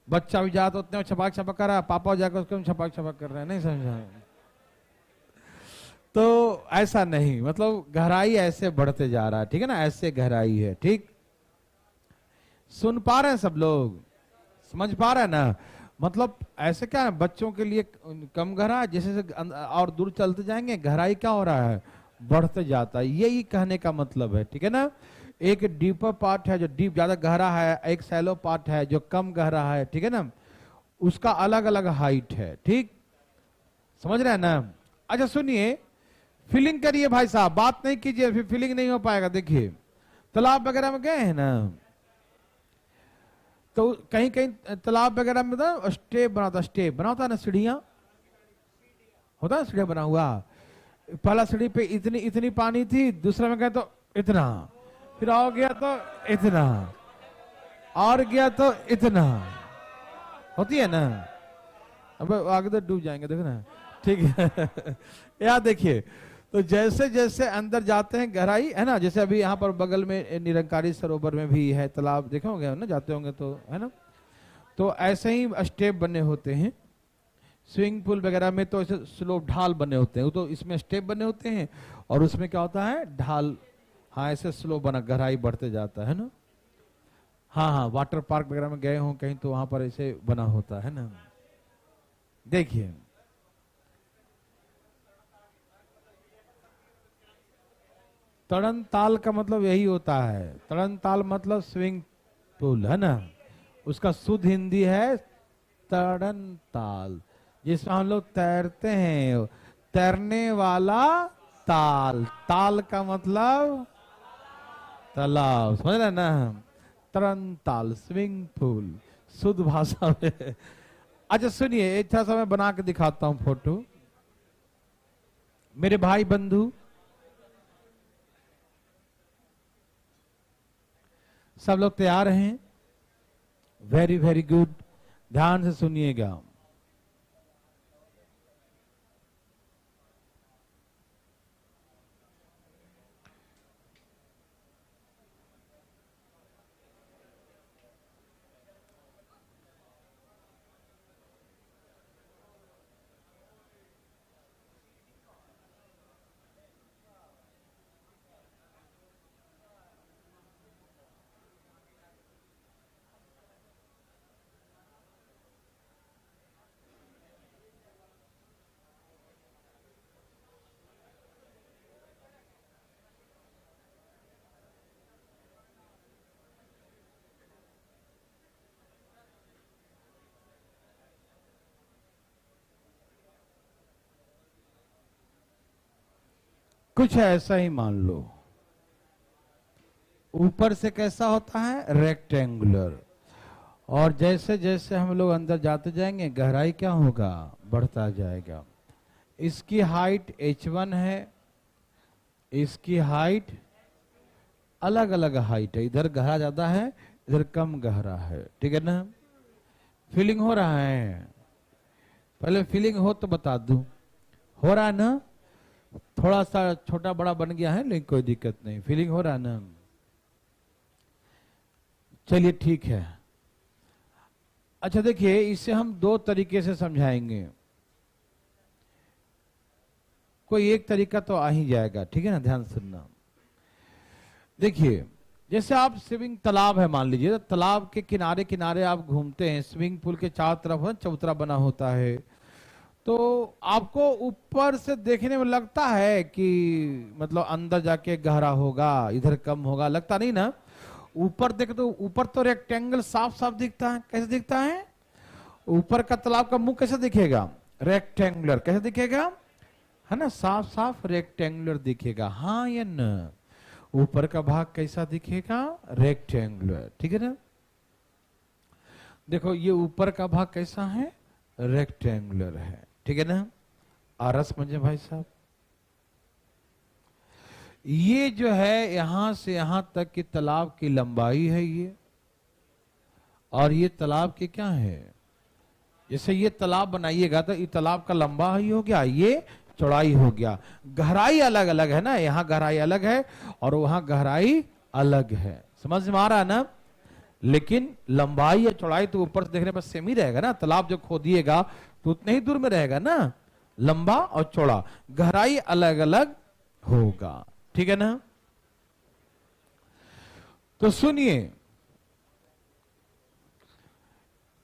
बच्चा भी जाता उतने में छपाक छपाक कर रहा है, पापा जाकर उसको छपाक छपाक कर रहे हैं, नहीं समझा। तो ऐसा नहीं, मतलब गहराई ऐसे बढ़ते जा रहा है, ठीक है ना, ऐसे गहराई है। ठीक, सुन पा रहे हैं सब लोग, समझ पा रहे हैं ना। मतलब ऐसे क्या है, बच्चों के लिए कम गहरा, जैसे और दूर चलते जाएंगे गहराई क्या हो रहा है, बढ़ते जाता है, यही कहने का मतलब है। ठीक है ना, एक डीपर पार्ट है जो डीप ज्यादा गहरा है, एक सैलो पार्ट है जो कम गहरा है। ठीक है ना, उसका अलग अलग हाइट है। ठीक, समझ रहे हैं ना। अच्छा सुनिए, फीलिंग करिए भाई साहब, बात नहीं कीजिए फिर फीलिंग नहीं हो पाएगा। देखिए तालाब वगैरह में गए हैं ना, तो कहीं कहीं तालाब वगैरह में तो स्टेप बना होता है ना, सीढ़ियां होता है, सीढ़ियां बना हुआ, पहला सीढ़ी पे इतनी इतनी पानी थी, दूसरा में गए तो इतना, फिर आओ गया तो इतना, और गया तो इतना, होती है ना। अब आगे तो डूब जाएंगे, देखो ना। ठीक है यार देखिए, तो जैसे जैसे अंदर जाते हैं गहराई है ना, जैसे अभी यहाँ पर बगल में निरंकारी सरोवर में भी है तालाब, देखे होंगे ना, जाते होंगे तो, है ना। तो ऐसे ही स्टेप बने होते हैं, स्विमिंग पूल वगैरह में तो ऐसे स्लोप ढाल बने होते हैं, तो इसमें स्टेप बने होते हैं और उसमें क्या होता है, ढाल। हाँ ऐसे स्लोप बना, गहराई बढ़ते जाता है ना। हाँ हाँ, वाटर पार्क वगैरह में गए हों कहीं तो वहां पर ऐसे बना होता है ना। देखिए तड़न ताल का मतलब यही होता है, तड़न ताल मतलब स्विमिंग पूल है ना, उसका शुद्ध हिंदी है तड़न ताल, जिसमें हम लोग तैरते हैं, तैरने वाला ताल, ताल का मतलब तालाब, समझ रहे ना। तड़न ताल स्विमिंग पूल शुद्ध भाषा में। अच्छा सुनिए, एक थोड़ा सा मैं बना के दिखाता हूं फोटो। मेरे भाई बंधु सब लोग तैयार हैं? वेरी वेरी गुड, ध्यान से सुनिएगा। कुछ ऐसा ही मान लो, ऊपर से कैसा होता है, रेक्टेंगुलर, और जैसे जैसे हम लोग अंदर जाते जाएंगे गहराई क्या होगा, बढ़ता जाएगा। इसकी हाइट h1 है, इसकी हाइट अलग अलग हाइट है, इधर गहरा ज्यादा है, इधर कम गहरा है। ठीक है ना, फीलिंग हो रहा है? पहले फीलिंग हो तो बता दूं, हो रहा है ना, थोड़ा सा छोटा बड़ा बन गया है लेकिन कोई दिक्कत नहीं, फीलिंग हो रहा है ना। चलिए ठीक है। अच्छा देखिए, इसे हम दो तरीके से समझाएंगे, कोई एक तरीका तो आ ही जाएगा। ठीक है ना, ध्यान सुनना। देखिए जैसे आप स्विमिंग तालाब है मान लीजिए, तो तालाब के किनारे किनारे आप घूमते हैं, स्विमिंग पूल के चारों तरफ चबूतरा बना होता है, तो आपको ऊपर से देखने में लगता है कि मतलब अंदर जाके गहरा होगा, इधर कम होगा, लगता नहीं ना। ऊपर देखे तो ऊपर तो रेक्टेंगल साफ साफ दिखता है। कैसे दिखता है? ऊपर का तालाब का मुंह कैसे दिखेगा, रेक्टेंगुलर, कैसे दिखेगा, है ना, साफ साफ रेक्टेंगुलर दिखेगा, हाँ या ना। ऊपर का भाग कैसा दिखेगा, रेक्टेंगुलर। ठीक है ना, देखो ये ऊपर का भाग कैसा है, रेक्टेंगुलर है। ठीक है ना, आरस समझे भाई साहब। ये जो है यहां से यहां तक की तालाब की लंबाई है ये, और ये तालाब की क्या है, जैसे ये तालाब बनाइएगा तो ये तालाब का लंबा ही हो गया, ये चौड़ाई हो गया। गहराई अलग अलग है ना, यहाँ गहराई अलग है और वहां गहराई अलग है, समझ में आ रहा है ना। लेकिन लंबाई या चौड़ाई तो ऊपर से देखने पर सेम ही रहेगा ना, तालाब जो खोदिएगा तो उतने ही दूर में रहेगा ना, लंबा और चौड़ा, गहराई अलग अलग होगा, ठीक है ना। तो सुनिए,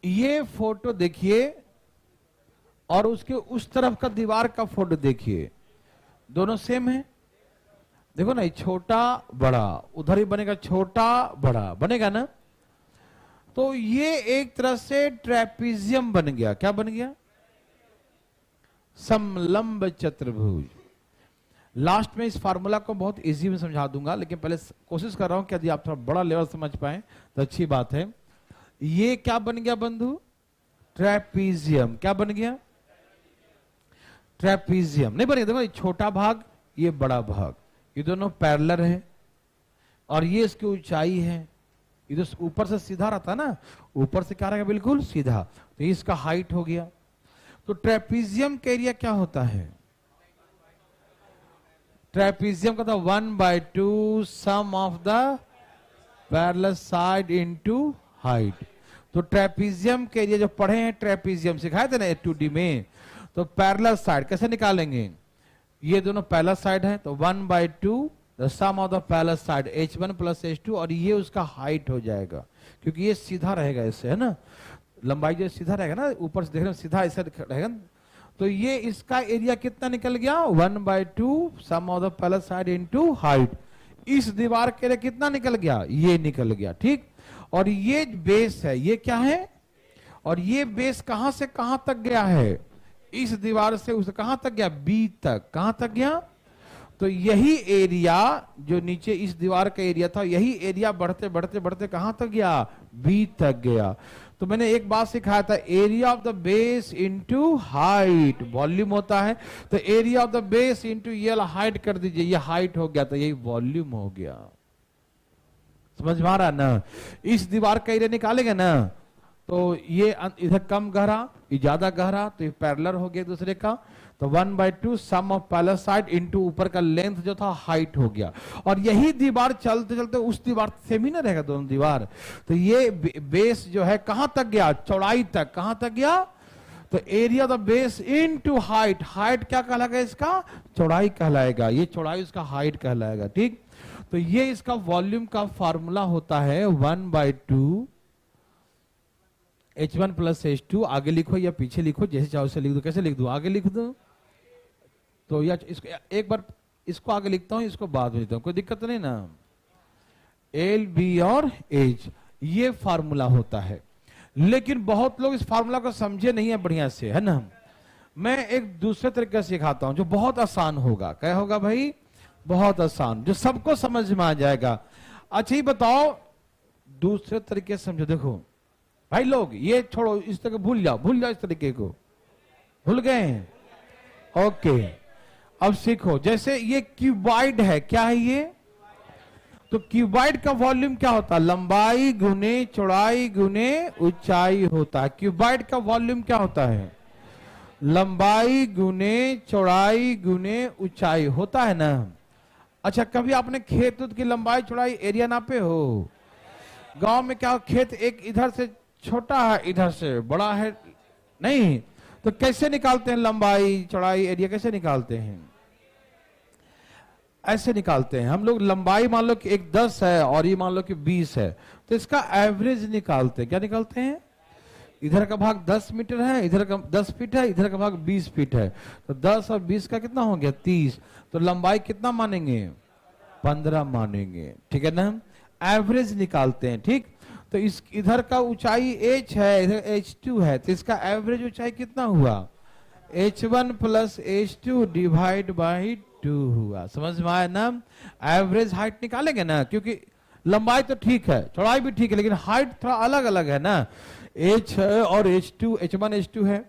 ये फोटो देखिए और उसके उस तरफ का दीवार का फोटो देखिए, दोनों सेम है। देखो ना, छोटा बड़ा, उधर ही बनेगा छोटा बड़ा, बनेगा ना। तो ये एक तरह से ट्रेपीजियम बन गया। क्या बन गया? समलंब चतुर्भुज। लास्ट में इस फार्मूला को बहुत इजी में समझा दूंगा, लेकिन पहले कोशिश कर रहा हूं कि यदि आप थोड़ा बड़ा लेवल समझ पाए तो अच्छी बात है। ये क्या बन गया बंधु? ट्रेपीजियम। क्या बन गया? ट्रेपीजियम नहीं बनेगा। देखो, ये छोटा भाग, ये बड़ा भाग, ये दोनों पैरेलल है और ये इसकी ऊंचाई है। ये तो ऊपर से सीधा रहता है ना, ऊपर से क्या रहेगा? बिल्कुल सीधा। तो ये इसका हाइट हो गया। तो ट्रेपीजियम का एरिया क्या होता है? ट्रेपीजियम का था 1/2 sum of the parallel side into height. तो ट्रेपीजियम के एरिया जो पढ़े हैं, ट्रेपीजियम सिखाए थे ना 2D में, तो पैरेलल साइड कैसे निकालेंगे? ये दोनों पैरेलल साइड है, तो 1/2 the sum of the parallel side h1 plus h2, और ये उसका हाइट हो जाएगा, क्योंकि ये सीधा रहेगा इससे, है ना, लंबाई जो सीधा रहेगा ना, ऊपर से देखने में सीधा ऐसा रहेगा। तो ये इसका एरिया कितना निकल गया? 1/2 sum of the parallel side into height. इस दीवार के लिए कितना निकल गया? ये निकल गया, ठीक। और ये बेस है, ये क्या है? और ये बेस कहां से कहां तक गया है? इस दीवार से उस कहां तक गया? बी तक। कहां तक गया? तो यही एरिया जो नीचे इस दीवार का एरिया था, यही एरिया बढ़ते बढ़ते बढ़ते कहां तक गया? बी तक गया। तो मैंने एक बात सिखाया था, area of the base into height volume होता है। तो area of the base into ये हाइट कर दीजिए, ये हाइट हो गया, तो यही वॉल्यूम हो गया। समझ में आ रहा ना? इस दीवार का एरिया निकालेंगे ना, तो ये इधर कम गहरा, ये ज्यादा गहरा, तो ये पैरेलल हो गया दूसरे का। तो 1/2 sum of parallel side into ऊपर का लेंथ जो था हाइट हो गया। और यही दीवार चलते चलते उस दीवार सेम ही ना रहेगा, दोनों दीवार। तो ये बेस जो है कहां तक गया? चौड़ाई तक। कहां तक गया? तो area the base into height. Height क्या कहलाएगा इसका? चौड़ाई कहलाएगा। ये चौड़ाई उसका हाइट कहलाएगा, ठीक। तो ये इसका वॉल्यूम का फार्मूला होता है 1/2 h1 प्लस h2। आगे लिखो या पीछे लिखो, जैसे चाहो उसे लिख दो। कैसे लिख दो? आगे लिख दो। तो या इसको एक बार इसको आगे लिखता हूं, इसको बाद में लिखता हूं, कोई दिक्कत नहीं ना। एल बी और एच, ये फार्मूला होता है। लेकिन बहुत लोग इस फार्मूला को समझे नहीं है बढ़िया से, है ना। मैं एक दूसरे तरीके से सिखाता हूं जो बहुत आसान होगा। क्या होगा भाई? बहुत आसान, जो सबको समझ में आ जाएगा। अच्छा, ही बताओ, दूसरे तरीके से समझो। देखो भाई लोग, ये छोड़ो, इस तरह भूल जाओ, भूल जाओ, इस तरीके को भूल गए हैं। ओके, अब सीखो। जैसे ये क्यूबॉइड है, क्या है ये? तो क्यूबॉइड का वॉल्यूम क्या होता है? लंबाई गुने चौड़ाई गुने ऊंचाई होता है। क्यूबॉइड का वॉल्यूम क्या होता है? लंबाई गुने चौड़ाई गुने ऊंचाई होता है ना। अच्छा, कभी आपने खेत की लंबाई चौड़ाई एरिया नापे हो? गांव में क्या खेत एक इधर से छोटा है, इधर से बड़ा है, नहीं? तो कैसे निकालते हैं लंबाई चौड़ाई एरिया? कैसे निकालते हैं? ऐसे निकालते हैं हम लोग। लंबाई मान लो कि एक 10 है और ये मान लो कि 20 है, तो इसका एवरेज निकालते हैं। क्या निकालते हैं? इधर का भाग 10 मीटर है, इधर का 10 फीट है, इधर का भाग 20 फीट है, तो 10 और 20 का कितना हो गया? 30। तो लंबाई कितना मानेंगे? 15 मानेंगे, ठीक है ना। एवरेज निकालते हैं, ठीक। तो इस इधर का ऊंचाई h है, इधर h2 है, तो इसका एवरेज ऊंचाई कितना हुआ? h1 plus h2 divide by 2 हुआ। समझ में आया ना? एवरेज हाइट निकालेंगे ना, क्योंकि लंबाई तो ठीक है, चौड़ाई भी ठीक है, लेकिन हाइट थोड़ा अलग अलग है ना। h है और h2, h1 h2 है,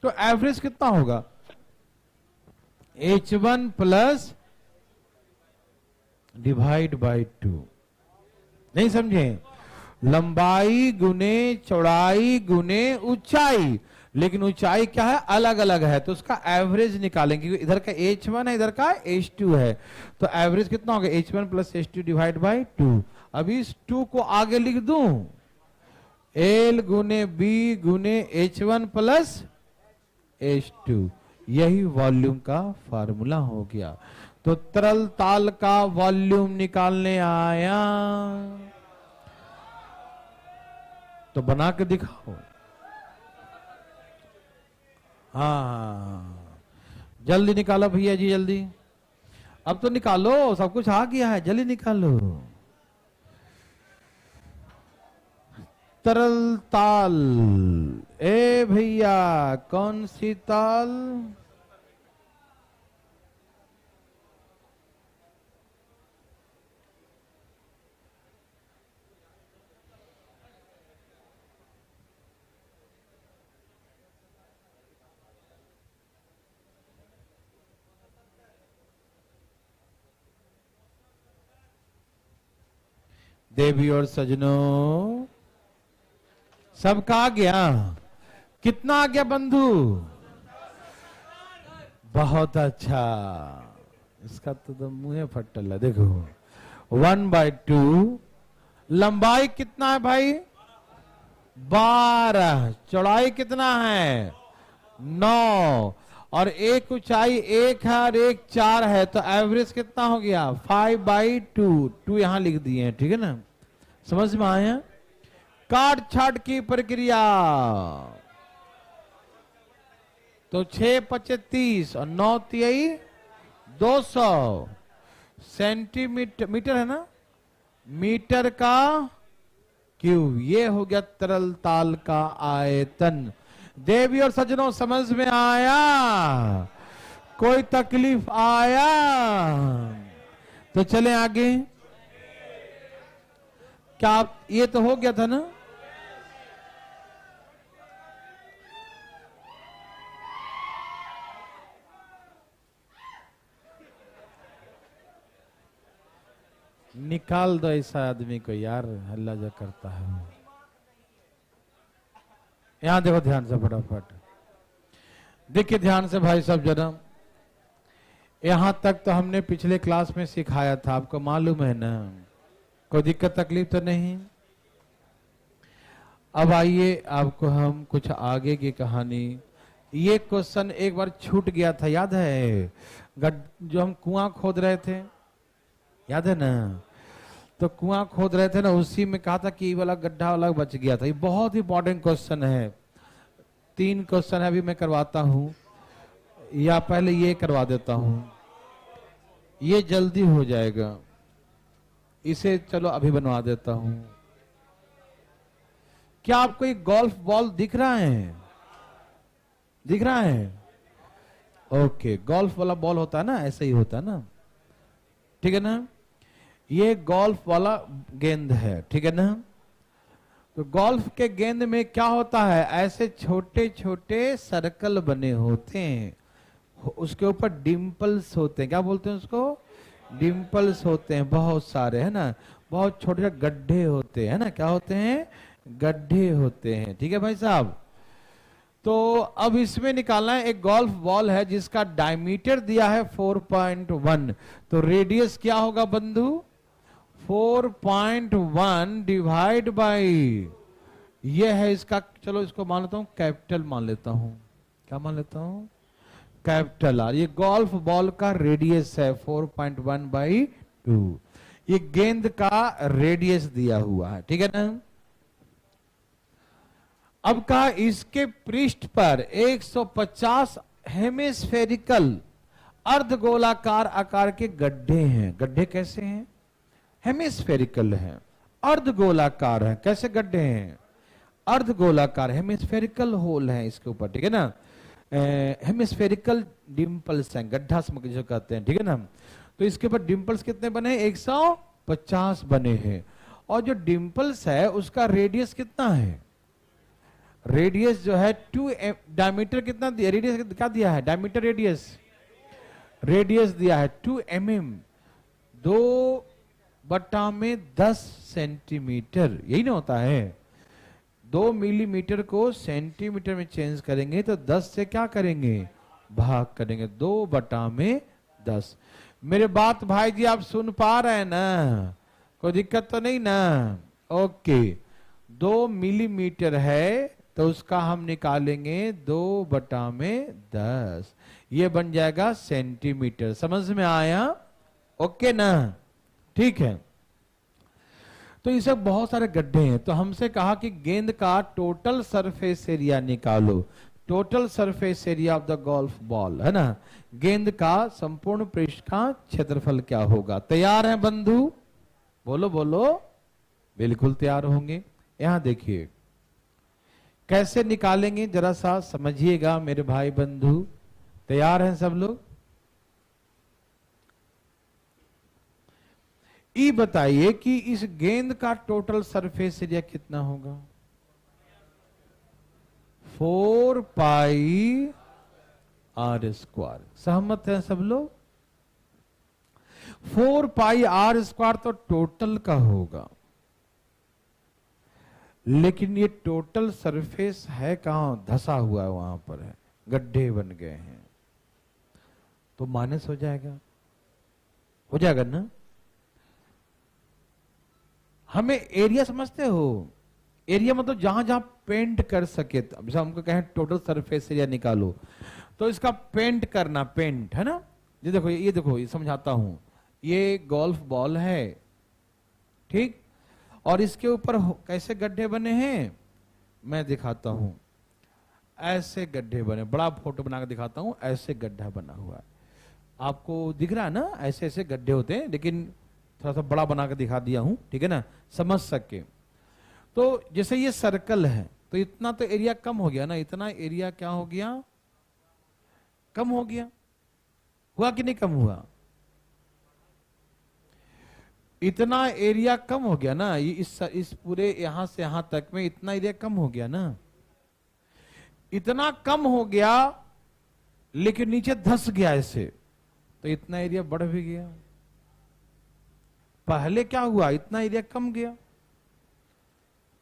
तो एवरेज कितना होगा? h1 plus divide by 2। नहीं समझे? लंबाई गुने चौड़ाई गुने ऊंचाई, लेकिन ऊंचाई क्या है? अलग अलग है, तो उसका एवरेज निकालेंगे, क्योंकि इधर का h1 है, इधर का h2 है, तो एवरेज कितना होगा? h1 plus h2 divide by 2। अब इस 2 को आगे लिख दूं, L गुने B गुने H1 प्लस H2, यही वॉल्यूम का फार्मूला हो गया। तो तरल ताल का वॉल्यूम निकालने आया, तो बना के दिखाओ। हाँ जल्दी निकालो भैया जी, जल्दी अब तो निकालो, सब कुछ आ गया है, जल्दी निकालो। तरल ताल, ए भैया कौन सी ताल? देवी और सजनों, सबका आ गया? कितना आ गया बंधु? बहुत अच्छा, इसका तो मुंह फटल है। देखो 1/2, लंबाई कितना है भाई? 12, चौड़ाई कितना है? 9, और एक ऊंचाई 1 है और एक 4 है, तो एवरेज कितना हो गया? 5/2, 2 यहां लिख दिए हैं, ठीक है ना? समझ में आया? काट छाट की प्रक्रिया, तो 6×5 = 30 और 9×3 = 200 सेंटीमीटर, मीटर है ना, मीटर का क्यूब। ये हो गया तरल ताल का आयतन। देवी और सज्जनों समझ में आया? कोई तकलीफ आया? तो चलें आगे। क्या आप, ये तो हो गया था ना? निकाल दो ऐसा आदमी को यार, हल्ला जो करता है। यहां देखो ध्यान से, फटाफट देखिए ध्यान से भाई सब जरा। यहां तक तो हमने पिछले क्लास में सिखाया था, आपको मालूम है ना? कोई दिक्कत तकलीफ तो नहीं? अब आइए आपको हम कुछ आगे की कहानी। ये क्वेश्चन एक बार छूट गया था, याद है? जो हम कुआं खोद रहे थे, याद है ना? तो कुआं खोद रहे थे ना, उसी में कहा था कि ये वाला गड्ढा वाला बच गया था। ये बहुत इंपॉर्टेंट क्वेश्चन है। 3 क्वेश्चन है, अभी मैं करवाता हूं, या पहले ये करवा देता हूं, ये जल्दी हो जाएगा। इसे चलो अभी बनवा देता हूं। क्या आपको एक गोल्फ बॉल दिख रहा है? दिख रहा है? ओके, गोल्फ वाला बॉल होता है ना, ऐसे ही होता है ना, ठीक है ना? ये गोल्फ वाला गेंद है, ठीक है ना? तो गोल्फ के गेंद में क्या होता है? ऐसे छोटे छोटे सर्कल बने होते हैं, उसके ऊपर डिंपल्स होते हैं। क्या बोलते हैं उसको? डिंपल्स होते हैं, बहुत सारे, है ना? बहुत छोटे छोटे गड्ढे होते हैं ना, क्या होते हैं? गड्ढे होते हैं, ठीक है भाई साहब? तो अब इसमें निकालना है, एक गोल्फ बॉल है जिसका डायमीटर दिया है 4.1, तो रेडियस क्या होगा बंधु? 4.1 डिवाइड बाई, ये है इसका, चलो इसको मान लेता हूं कैपिटल, मान लेता हूं, क्या मान लेता हूं? Capital R. ये गोल्फ बॉल का रेडियस है 4.1/2, ये गेंद का रेडियस दिया हुआ है, ठीक है ना? अब कहा इसके पृष्ठ पर 150 हेमिस्फेरिकल अर्धगोलाकार आकार के गड्ढे हैं। गड्ढे कैसे हैं? हेमिस्फेरिकल हैं, अर्धगोलाकार हैं। कैसे गड्ढे हैं? अर्धगोलाकार, हेमिस्फेरिकल होल है इसके ऊपर, ठीक है ना? हेमिस्फेरिकल डिंपल्स हैं, गड्ढा जो कहते हैं, ठीक है ना? तो इसके ऊपर डिंपल्स कितने बने? 150 बने हैं। और जो डिंपल्स है उसका रेडियस कितना है? रेडियस जो है 2, डायमीटर कितना दिया? रेडियस क्या दिया है? डायमीटर रेडियस, रेडियस दिया है 2 mm, 2/10 सेंटीमीटर, यही ना होता है? 2 मिलीमीटर को सेंटीमीटर में चेंज करेंगे तो 10 से क्या करेंगे? भाग करेंगे, 2/10। मेरे बात भाई जी आप सुन पा रहे हैं ना? कोई दिक्कत तो नहीं ना? ओके, 2 मिलीमीटर है तो उसका हम निकालेंगे 2/10, ये बन जाएगा सेंटीमीटर। समझ में आया? ओके ना? ठीक है। तो इसे बहुत सारे गड्ढे हैं, तो हमसे कहा कि गेंद का टोटल सरफेस एरिया निकालो। Total surface area of the golf ball, है ना, गेंद का संपूर्ण पृष्ठ का क्षेत्रफल क्या होगा। तैयार हैं बंधु? बोलो बोलो। बिल्कुल तैयार होंगे। यहां देखिए कैसे निकालेंगे, जरा सा समझिएगा मेरे भाई बंधु। तैयार हैं सब लोग? ये बताइए कि इस गेंद का टोटल सरफेस एरिया कितना होगा? 4 पाई आर स्क्वायर। सहमत हैं सब लोग? 4 पाई आर स्क्वायर तो टोटल का होगा, लेकिन ये टोटल सरफेस है कहां? धसा हुआ है, वहां पर है, गड्ढे बन गए हैं, तो माइनस हो जाएगा। हो जाएगा ना? हमें एरिया समझते हो? एरिया मतलब जहां जहां पेंट कर सके। अब हमको कहें टोटल सरफेस एरिया निकालो, तो इसका पेंट करना, पेंट है ना। ये देखो, ये देखो, ये समझाता हूं। ये गोल्फ बॉल है, ठीक, और इसके ऊपर कैसे गड्ढे बने हैं मैं दिखाता हूं। ऐसे गड्ढे बने, बड़ा फोटो बना कर दिखाता हूं। ऐसे गड्ढा बना हुआ है, आपको दिख रहा है ना? ऐसे ऐसे गड्ढे होते हैं, लेकिन थोड़ा सा बड़ा बना कर दिखा दिया हूं, ठीक है ना, समझ सके। तो जैसे ये सर्कल है, तो इतना तो एरिया कम हो गया ना, इतना एरिया क्या हो गया? कम हो गया। हुआ कि नहीं कम हुआ? इतना एरिया कम हो गया ना, इस पूरे यहां से यहां तक में इतना एरिया कम हो गया ना। इतना कम हो गया, लेकिन नीचे धंस गया ऐसे, तो इतना एरिया बढ़ भी गया। पहले क्या हुआ? इतना एरिया कम गया,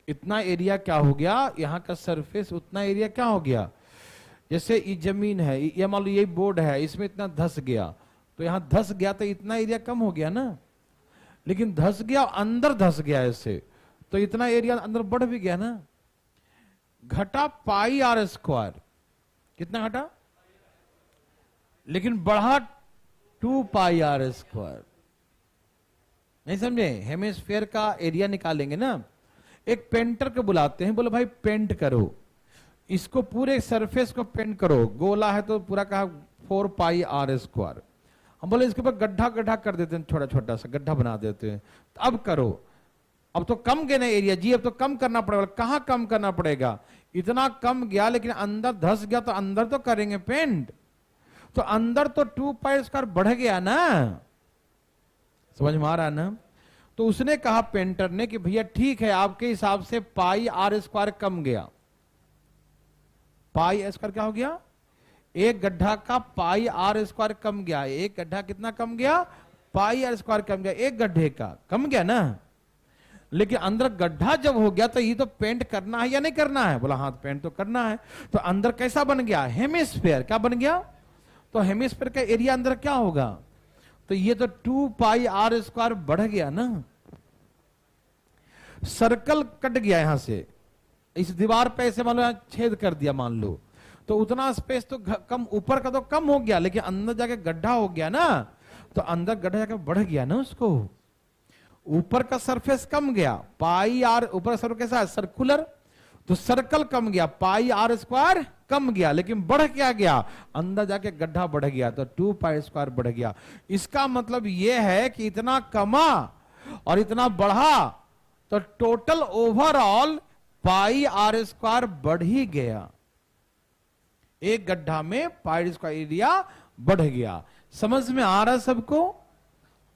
इतना एरिया क्या हो गया? यहां का सरफेस, उतना एरिया क्या हो गया? जैसे ये जमीन है, ये मान लो ये बोर्ड है, इसमें इतना धंस गया, तो यहां धंस गया तो इतना एरिया कम हो गया ना। लेकिन धंस गया, अंदर धंस गया ऐसे, तो इतना एरिया अंदर बढ़ भी गया ना। घटा पाई आर स्क्वायर। कितना घटा? लेकिन बढ़ा 2 पाई आर स्क्वायर। नहीं समझे? हेमिस्फीयर का एरिया निकालेंगे ना, एक पेंटर को बुलाते हैं, बोलो भाई पेंट करो, इसको पूरे सरफेस को पेंट करो। गोला है तो पूरा कहा 4 पाई आर स्क्वायर। हम बोले इसके ऊपर गड्ढा गड्ढा कर देते हैं, छोटा छोटा सा गड्ढा बना देते हैं। तो अब करो, अब तो कम गया ना एरिया जी, अब तो कम करना पड़ेगा। कहां कम करना पड़ेगा? इतना कम गया, लेकिन अंदर धंस गया, तो अंदर तो करेंगे पेंट, तो अंदर तो 2 पाई स्क्वायर बढ़ गया ना। समझ में आ रहा है ना? तो उसने कहा पेंटर ने कि भैया ठीक है, आपके हिसाब से पाई आर स्क्वायर कम गया। पाई स्क्वायर क्या हो गया? एक गड्ढा का पाई आर स्क्वायर कम गया। एक गड्ढा कितना कम गया? पाई आर स्क्वायर कम गया, एक गड्ढे का कम गया ना। लेकिन अंदर गड्ढा जब हो गया, तो ये तो पेंट करना है या नहीं करना है? बोला हाँ, पेंट तो करना है। तो अंदर कैसा बन गया? हेमिस्फीयर। क्या बन गया? तो हेमिस्फीयर का एरिया अंदर क्या होगा? तो ये तो 2 पाई आर स्क्वायर बढ़ गया ना। सर्कल कट गया यहां से, इस दीवार पे ऐसे मान लो छेद कर दिया मान लो, तो उतना स्पेस तो कम, ऊपर का तो कम हो गया, लेकिन अंदर जाके गड्ढा हो गया ना। तो अंदर गड्ढा जाके बढ़ गया ना उसको। ऊपर का सरफेस कम गया, पाई आर, ऊपर का सरफेस कैसा है? सर्कुलर, तो सर्कल कम गया, पाई आर स्क्वायर कम गया, लेकिन बढ़ क्या गया? अंदर जाके गड्ढा बढ़ गया, तो 2 पाई स्क्वायर बढ़ गया। इसका मतलब यह है कि इतना कमा और इतना बढ़ा, तो total overall pi are square बढ़ ही गया। एक गड्ढा में पाई स्क्वायर एरिया बढ़ गया। समझ में आ रहा है सबको?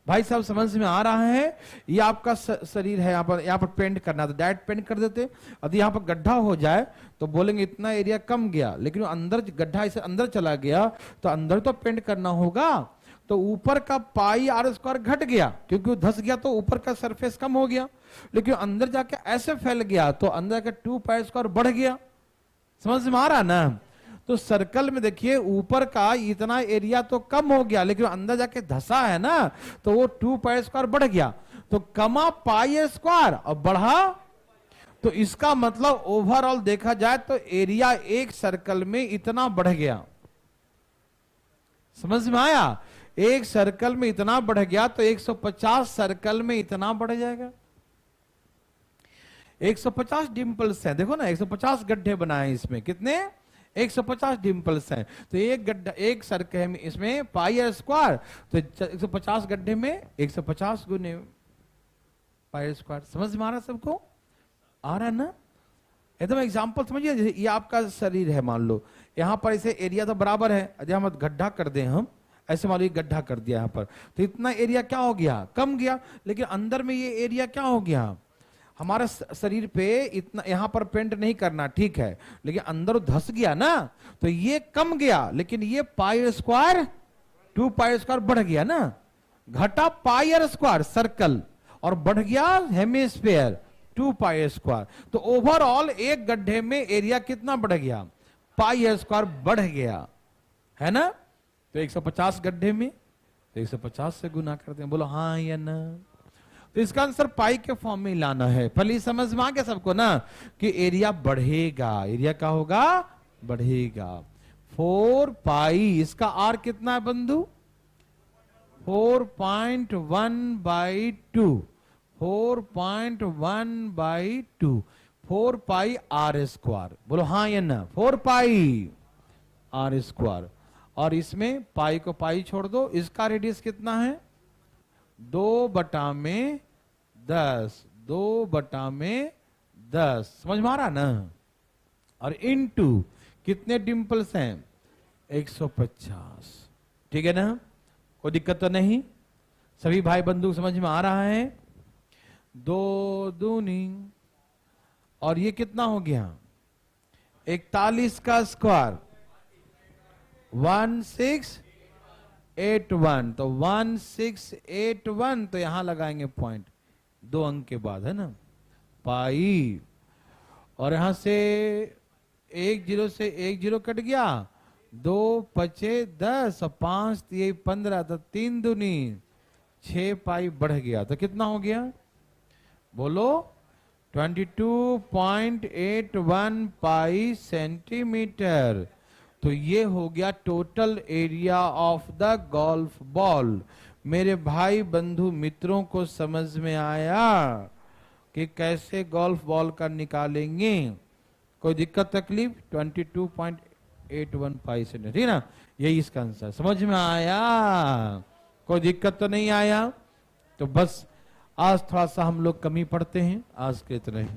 भाई साहब समझ में आ रहा है? ये आपका शरीर है, यहाँ पर पेंट करना, तो डायरेक्ट पेंट कर देते। यदि यहाँ पर गड्ढा हो जाए तो बोलेंगे इतना एरिया कम गया, लेकिन अंदर गड्ढा इसे अंदर चला गया, तो अंदर तो पेंट करना होगा। तो ऊपर का पाई आर स्क्वायर घट गया, क्योंकि वो धंस गया, तो ऊपर का सरफेस कम हो गया। लेकिन अंदर जाके ऐसे फैल गया, तो अंदर जाके 2 पाई स्क्वायर बढ़ गया। समझ में आ रहा ना? तो सर्कल में देखिए, ऊपर का इतना एरिया तो कम हो गया, लेकिन अंदर जाके धसा है ना, तो वो 2 पाई स्क्वायर बढ़ गया। तो कमा पाई स्क्वायर और बढ़ा तो इसका मतलब ओवरऑल देखा जाए तो एरिया एक सर्कल में इतना बढ़ गया। समझ में आया? एक सर्कल में इतना बढ़ गया तो 150 सर्कल में इतना बढ़ जाएगा। 150 डिंपल्स हैं, देखो ना, 150 गड्ढे बनाए इसमें, कितने? 150 डिंपल्स हैं। तो एक गड्ढा, एक सर्कल में इसमें पाई आर स्क्वायर, तो 150 गड्ढे में 150 गुने पाई आर स्क्वायर। समझ में आ रहा सबको? आ रहा है ना? एकदम एग्जांपल समझिए, ये आपका शरीर है, मान लो यहां पर ऐसे एरिया तो बराबर है, यदि हम गड्ढा कर दें, हम ऐसे मान लो गड्ढा कर दिया यहां पर, तो इतना एरिया क्या हो गया? कम गया। लेकिन अंदर में ये एरिया क्या हो गया? हमारा शरीर पे इतना यहां पर पेंट नहीं करना, ठीक है, लेकिन अंदर धस गया ना, तो ये कम गया, लेकिन ये pi are square 2 pi are square बढ़ गया ना। घटा पाई आर स्क्वायर सर्कल और बढ़ गया हेमिस्फीयर 2 पाई आर स्क्वायर। तो ओवरऑल एक गड्ढे में एरिया कितना बढ़ गया? पाई आर स्क्वायर बढ़ गया, है ना? तो 150 गड्ढे में 150 से गुना करते हैं। बोलो हाँ या ना? तो इसका आंसर पाई के फॉर्म में लाना है। पहले समझ में आ गया सबको ना कि एरिया बढ़ेगा, एरिया क्या होगा? बढ़ेगा। 4 पाई, इसका आर कितना है बंधु? 4.1/2, 4.1/2, 4 पाई आर स्क्वायर। बोलो हाँ या ना? 4 पाई आर स्क्वायर। और इसमें पाई को पाई छोड़ दो, इसका रेडियस कितना है? 2/10, 2/10। समझ में आ रहा ना? और इनटू कितने डिंपल्स हैं? 150। ठीक है ना? कोई दिक्कत तो नहीं? सभी भाई बंधु समझ में आ रहा है? 2 दूनी, और ये कितना हो गया? 41 का स्क्वायर 1681, तो 1681, तो यहां लगाएंगे पॉइंट 2 अंक के बाद, है ना? पाई, और यहां से 1 0 से 1 0 कट गया, 2 5 10 और 5 3 15, तो 3 दूनी 6 पाई बढ़ गया, तो कितना हो गया? बोलो 22.81 पाई सेंटीमीटर। तो ये हो गया total area of the golf ball. मेरे भाई बंधु मित्रों को समझ में आया कि कैसे गोल्फ बॉल का निकालेंगे? कोई दिक्कत तकलीफ? 22.81 पाई सेंटीमीटर, ठीक ना? यही इसका आंसर। समझ में आया? कोई दिक्कत तो नहीं आया? तो बस आज थोड़ा सा हम लोग कमी पढ़ते हैं, आज के इतना ही।